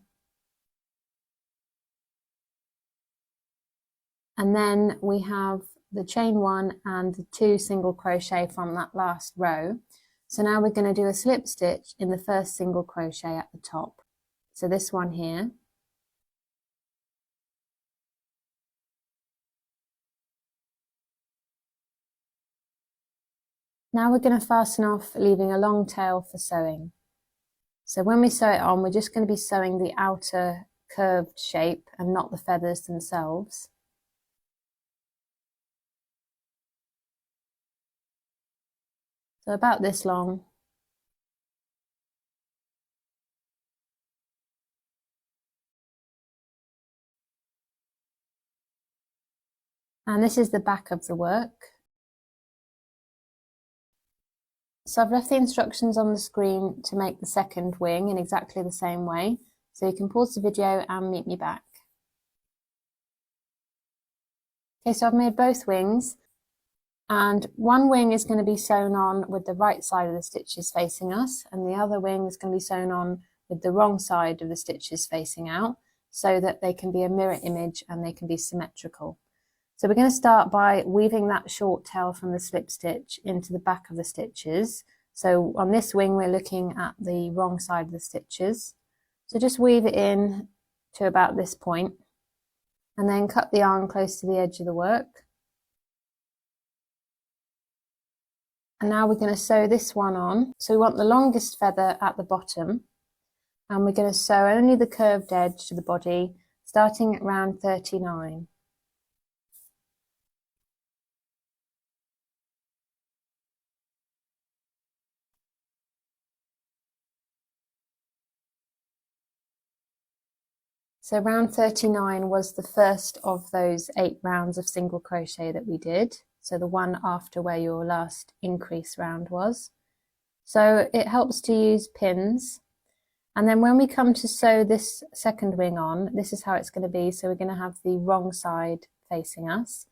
And then we have the chain one and the 2 single crochet from that last row. So now we're going to do a slip stitch in the first single crochet at the top. So this one here. Now we're going to fasten off, leaving a long tail for sewing. So when we sew it on, we're just going to be sewing the outer curved shape and not the feathers themselves. So about this long. And this is the back of the work. So I've left the instructions on the screen to make the second wing in exactly the same way. So you can pause the video and meet me back. Okay, so I've made both wings. And one wing is going to be sewn on with the right side of the stitches facing us, and the other wing is going to be sewn on with the wrong side of the stitches facing out, so that they can be a mirror image and they can be symmetrical. So we're going to start by weaving that short tail from the slip stitch into the back of the stitches. So on this wing we're looking at the wrong side of the stitches. So just weave it in to about this point, and then cut the yarn close to the edge of the work. And now we're going to sew this one on. So we want the longest feather at the bottom, and we're going to sew only the curved edge to the body, starting at round 39. So round 39 was the first of those 8 rounds of single crochet that we did. So the one after where your last increase round was. So it helps to use pins. And then when we come to sew this second wing on, this is how it's going to be. So we're going to have the wrong side facing us.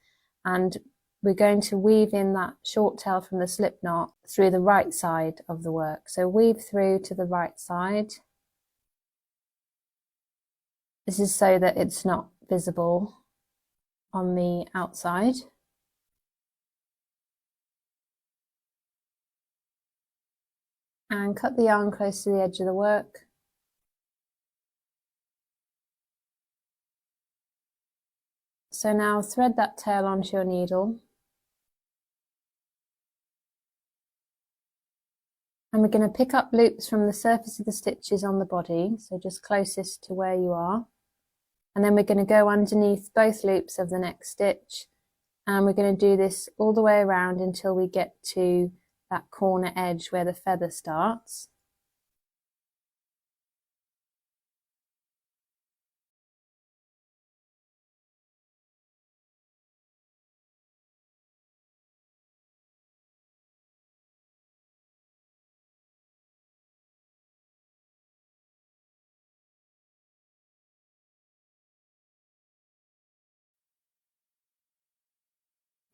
And we're going to weave in that short tail from the slip knot through the right side of the work. So weave through to the right side. This is so that it's not visible on the outside. And cut the yarn close to the edge of the work. So now thread that tail onto your needle. And we're going to pick up loops from the surface of the stitches on the body, so just closest to where you are. And then we're going to go underneath both loops of the next stitch, and we're going to do this all the way around until we get to that corner edge where the feather starts.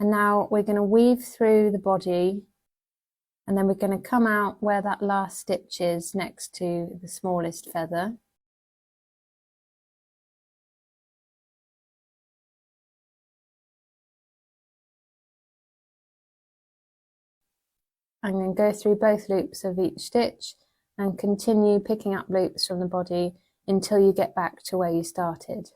And now we're going to weave through the body, and then we're going to come out where that last stitch is next to the smallest feather. And then go through both loops of each stitch and continue picking up loops from the body until you get back to where you started.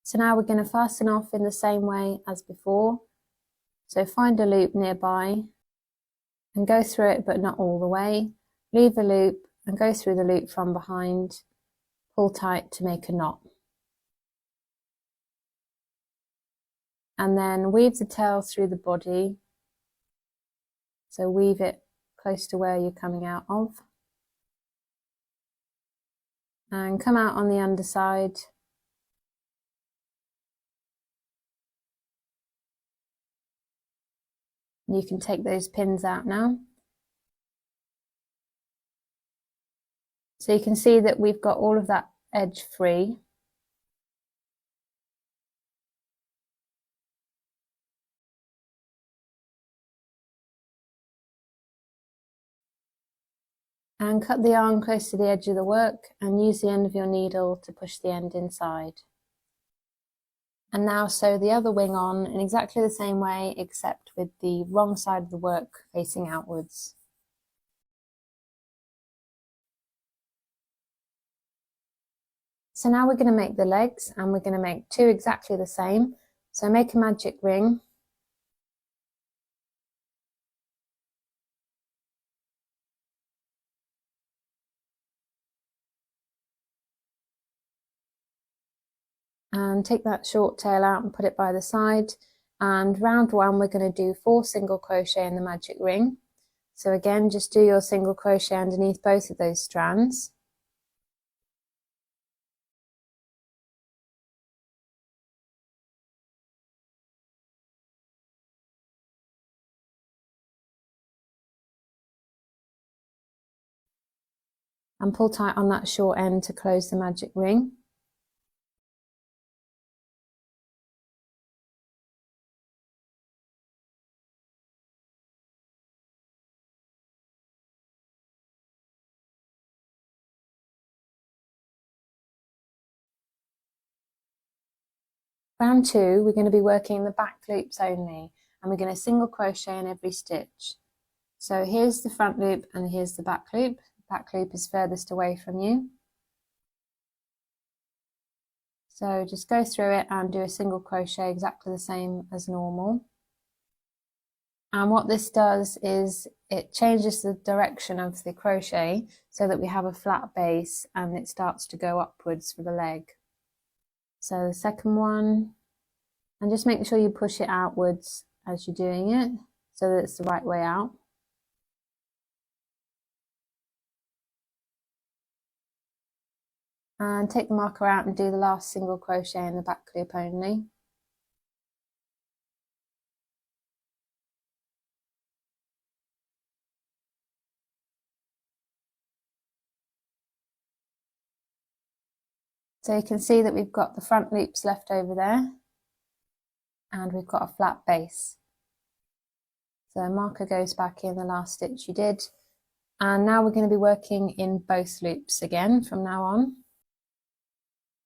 So now we're going to fasten off in the same way as before. So find a loop nearby and go through it, but not all the way. Leave a loop and go through the loop from behind. Pull tight to make a knot. and then weave the tail through the body. So weave it close to where you're coming out of. And come out on the underside. You can take those pins out now. So you can see that we've got all of that edge free. And cut the yarn close to the edge of the work and use the end of your needle to push the end inside. And now sew the other wing on in exactly the same way, except with the wrong side of the work facing outwards. So now we're going to make the legs, and we're going to make two exactly the same. So make a magic ring. And take that short tail out and put it by the side. And round one, we're going to do 4 single crochet in the magic ring. So again, just do your single crochet underneath both of those strands. And pull tight on that short end to close the magic ring. Round 2, we're going to be working the back loops only, and we're going to single crochet in every stitch. So here's the front loop and here's the back loop. The back loop is furthest away from you. So just go through it and do a single crochet exactly the same as normal. And what this does is it changes the direction of the crochet so that we have a flat base and it starts to go upwards for the leg. So the second one, and just make sure you push it outwards as you're doing it so that it's the right way out. And take the marker out and do the last single crochet in the back loop only. So you can see that we've got the front loops left over there and we've got a flat base. So marker goes back in the last stitch you did. And now we're going to be working in both loops again from now on.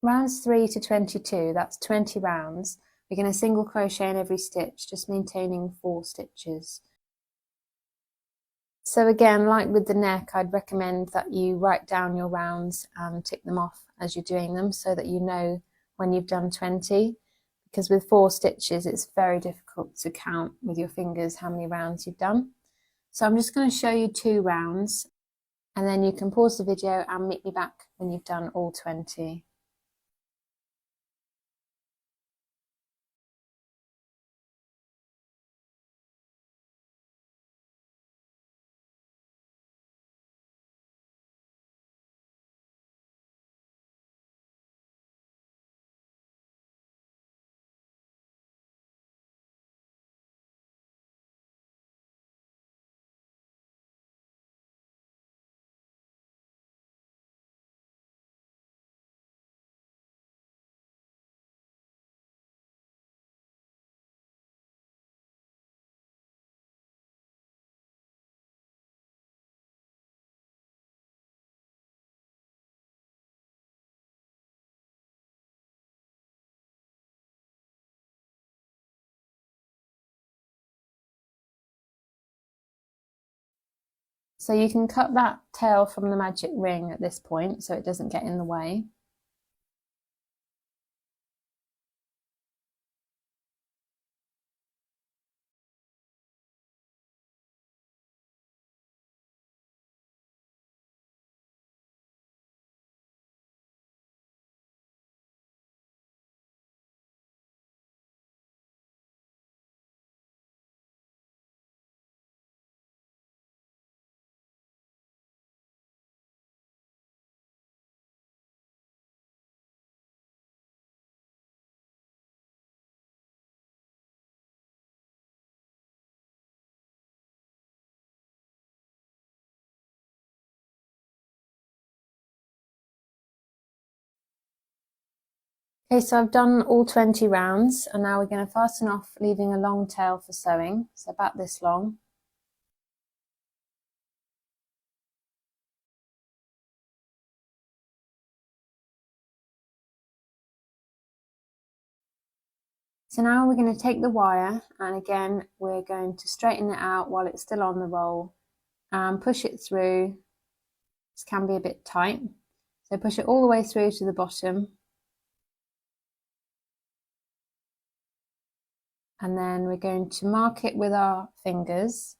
Rounds 3 to 22, that's 20 rounds. We're going to single crochet in every stitch, just maintaining 4 stitches. So again, like with the neck, I'd recommend that you write down your rounds and tick them off as you're doing them so that you know when you've done 20, because with 4 stitches it's very difficult to count with your fingers how many rounds you've done. So I'm just going to show you 2 rounds and then you can pause the video and meet me back when you've done all 20. So you can cut that tail from the magic ring at this point so it doesn't get in the way. Okay, so I've done all 20 rounds, and now we're going to fasten off, leaving a long tail for sewing, so about this long. So now we're going to take the wire, and again we're going to straighten it out while it's still on the roll and push it through. This can be a bit tight, so push it all the way through to the bottom, and then we're going to mark it with our fingers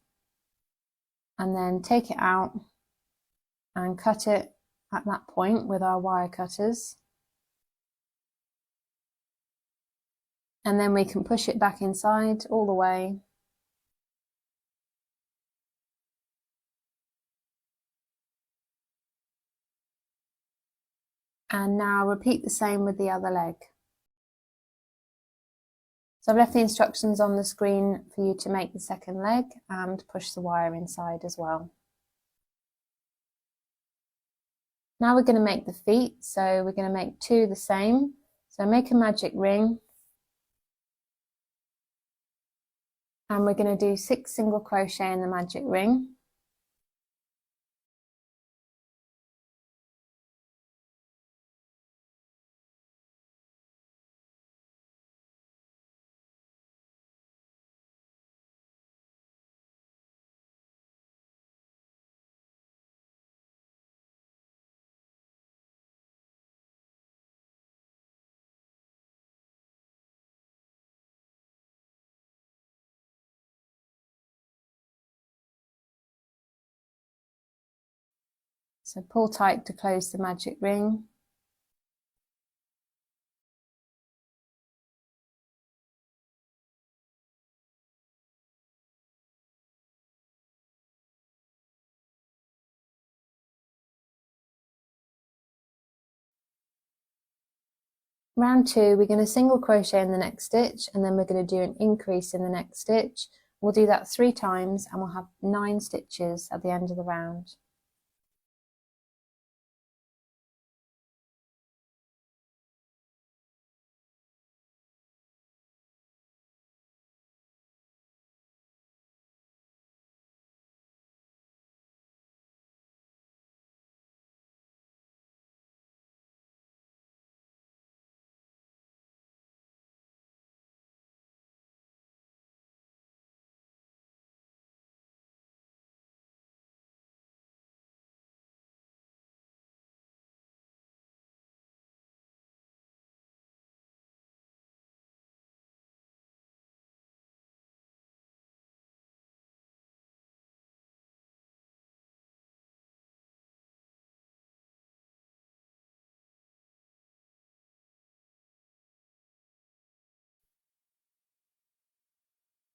and then take it out and cut it at that point with our wire cutters, and then we can push it back inside all the way. And now repeat the same with the other leg. So I've left the instructions on the screen for you to make the second leg and push the wire inside as well. Now we're going to make the feet, so we're going to make 2 the same. So make a magic ring, and we're going to do 6 single crochet in the magic ring. So pull tight to close the magic ring. Round 2, we're going to single crochet in the next stitch, and then we're going to do an increase in the next stitch. We'll do that 3 times, and we'll have 9 stitches at the end of the round.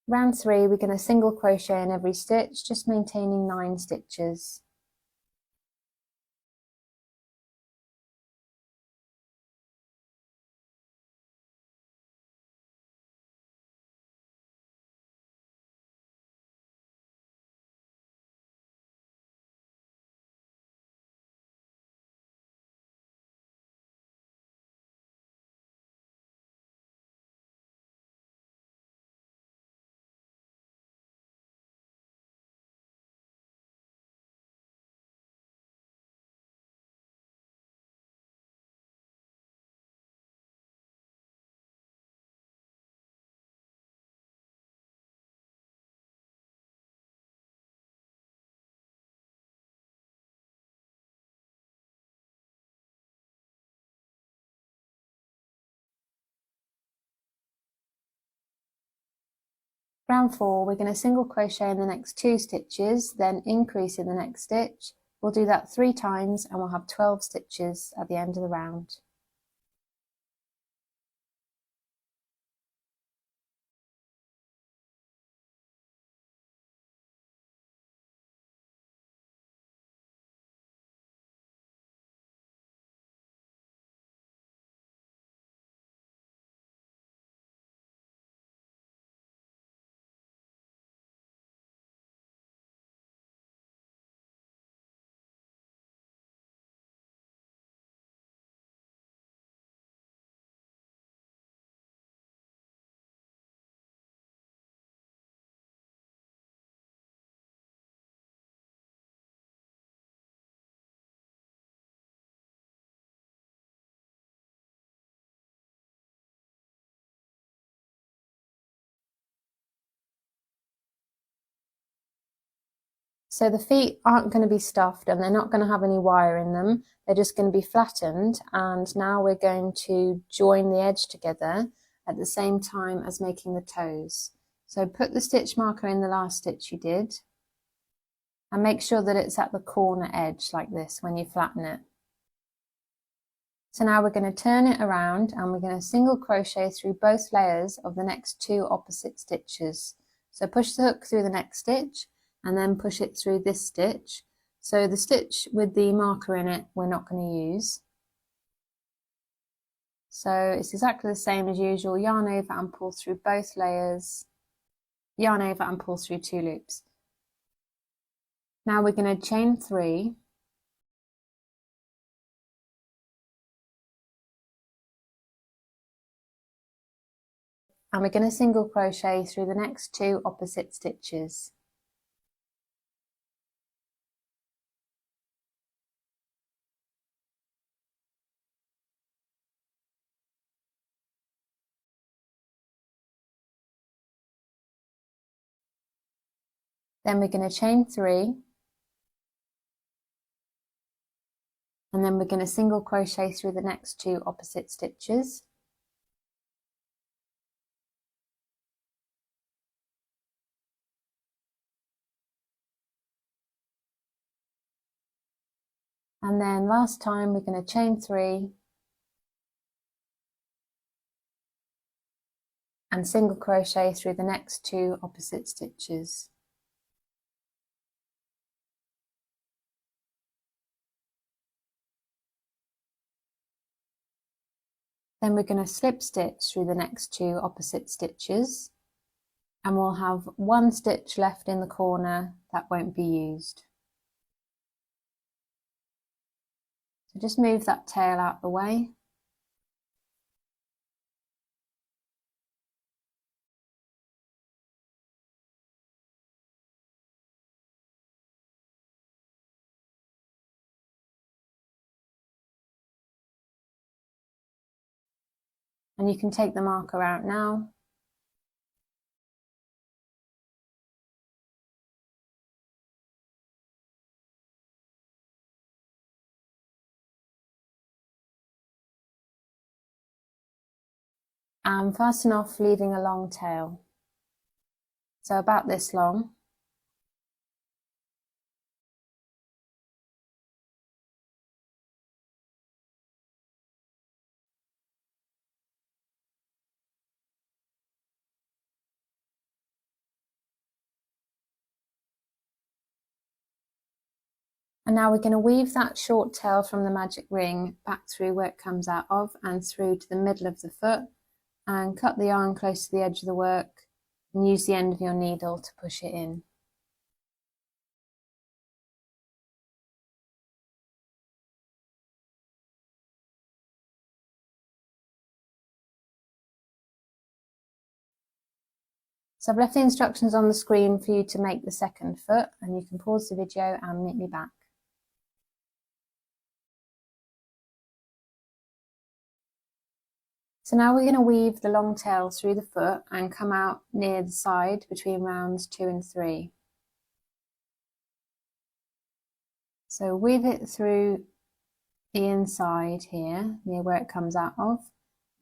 Round 3, we're going to single crochet in every stitch, just maintaining 9 stitches. Round 4, we're going to single crochet in the next 2 stitches, then increase in the next stitch. We'll do that 3 times, and we'll have 12 stitches at the end of the round. So the feet aren't going to be stuffed and they're not going to have any wire in them. They're just going to be flattened, and now we're going to join the edge together at the same time as making the toes. So put the stitch marker in the last stitch you did and make sure that it's at the corner edge like this when you flatten it. So now we're going to turn it around and we're going to single crochet through both layers of the next 2 opposite stitches. So push the hook through the next stitch and then push it through this stitch. So the stitch with the marker in it we're not going to use. So it's exactly the same as usual, yarn over and pull through both layers, yarn over and pull through 2 loops. Now we're going to chain 3. And we're going to single crochet through the next 2 opposite stitches. Then we're going to chain 3, and then we're going to single crochet through the next 2 opposite stitches. And then last time we're going to chain 3 and single crochet through the next 2 opposite stitches. Then we're going to slip stitch through the next 2 opposite stitches, and we'll have 1 stitch left in the corner that won't be used. So just move that tail out the way. And you can take the marker out now. And fasten off, leaving a long tail. So about this long. And now we're going to weave that short tail from the magic ring back through where it comes out of and through to the middle of the foot, and cut the yarn close to the edge of the work and use the end of your needle to push it in. So I've left the instructions on the screen for you to make the second foot, and you can pause the video and meet me back. So now we're going to weave the long tail through the foot and come out near the side between rounds 2 and 3. So weave it through the inside here, near where it comes out of,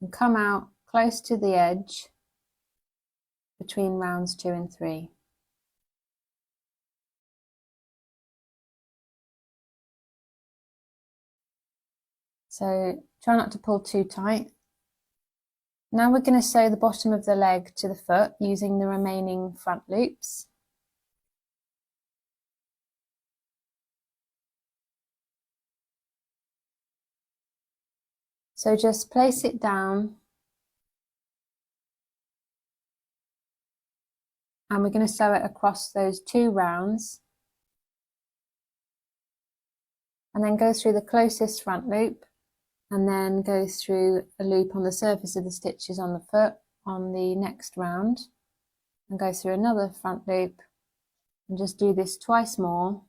and come out close to the edge between rounds 2 and 3. So try not to pull too tight. Now we're going to sew the bottom of the leg to the foot using the remaining front loops. So just place it down, and we're going to sew it across those 2 rounds, and then go through the closest front loop, and then go through a loop on the surface of the stitches on the foot on the next round, and go through another front loop, and just do this twice more.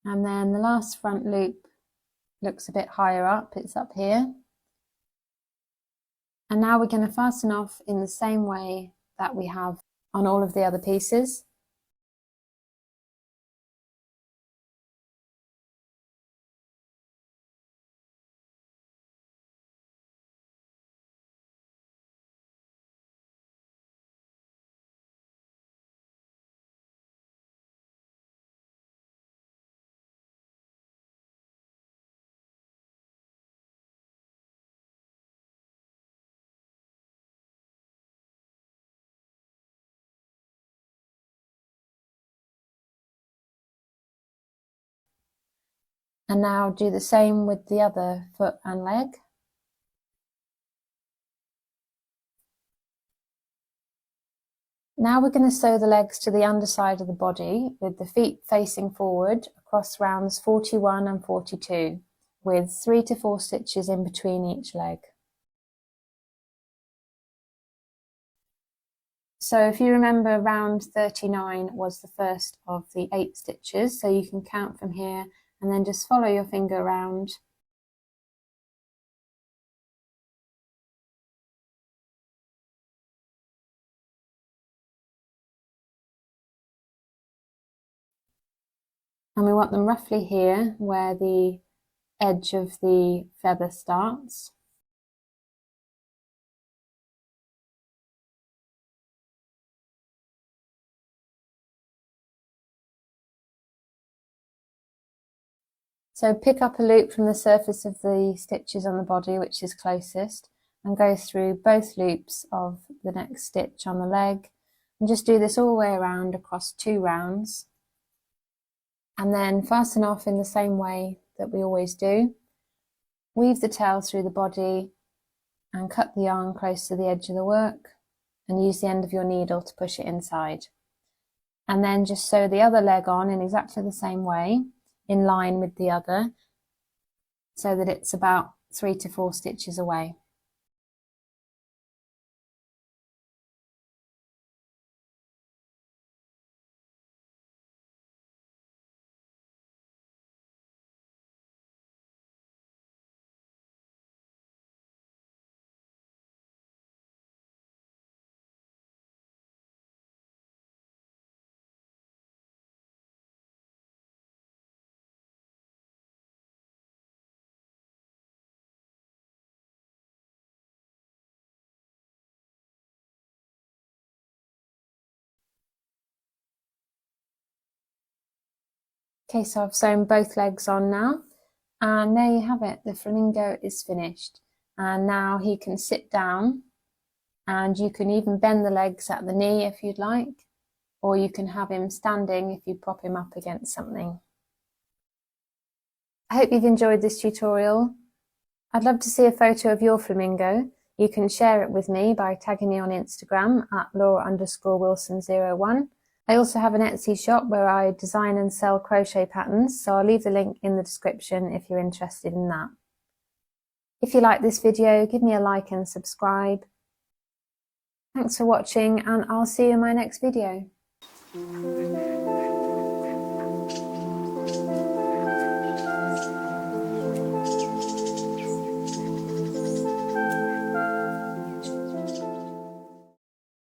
And then the last front loop looks a bit higher up, it's up here. And now we're going to fasten off in the same way that we have on all of the other pieces. And now do the same with the other foot and leg. Now we're going to sew the legs to the underside of the body with the feet facing forward across rounds 41 and 42 with 3 to 4 stitches in between each leg. So if you remember, round 39 was the first of the 8 stitches, so you can count from here and then just follow your finger around. And we want them roughly here where the edge of the feather starts. So pick up a loop from the surface of the stitches on the body, which is closest, and go through both loops of the next stitch on the leg, and just do this all the way around across 2 rounds, and then fasten off in the same way that we always do. Weave the tail through the body and cut the yarn close to the edge of the work, and use the end of your needle to push it inside. And then just sew the other leg on in exactly the same way, in line with the other, so that it's about 3 to 4 stitches away. Okay, so I've sewn both legs on now, and there you have it, the flamingo is finished. And now he can sit down, and you can even bend the legs at the knee if you'd like, or you can have him standing if you prop him up against something. I hope you've enjoyed this tutorial. I'd love to see a photo of your flamingo. You can share it with me by tagging me on Instagram at Laura_Wilson01. I also have an Etsy shop where I design and sell crochet patterns, so I'll leave the link in the description if you're interested in that. If you like this video, give me a like and subscribe. Thanks for watching, and I'll see you in my next video.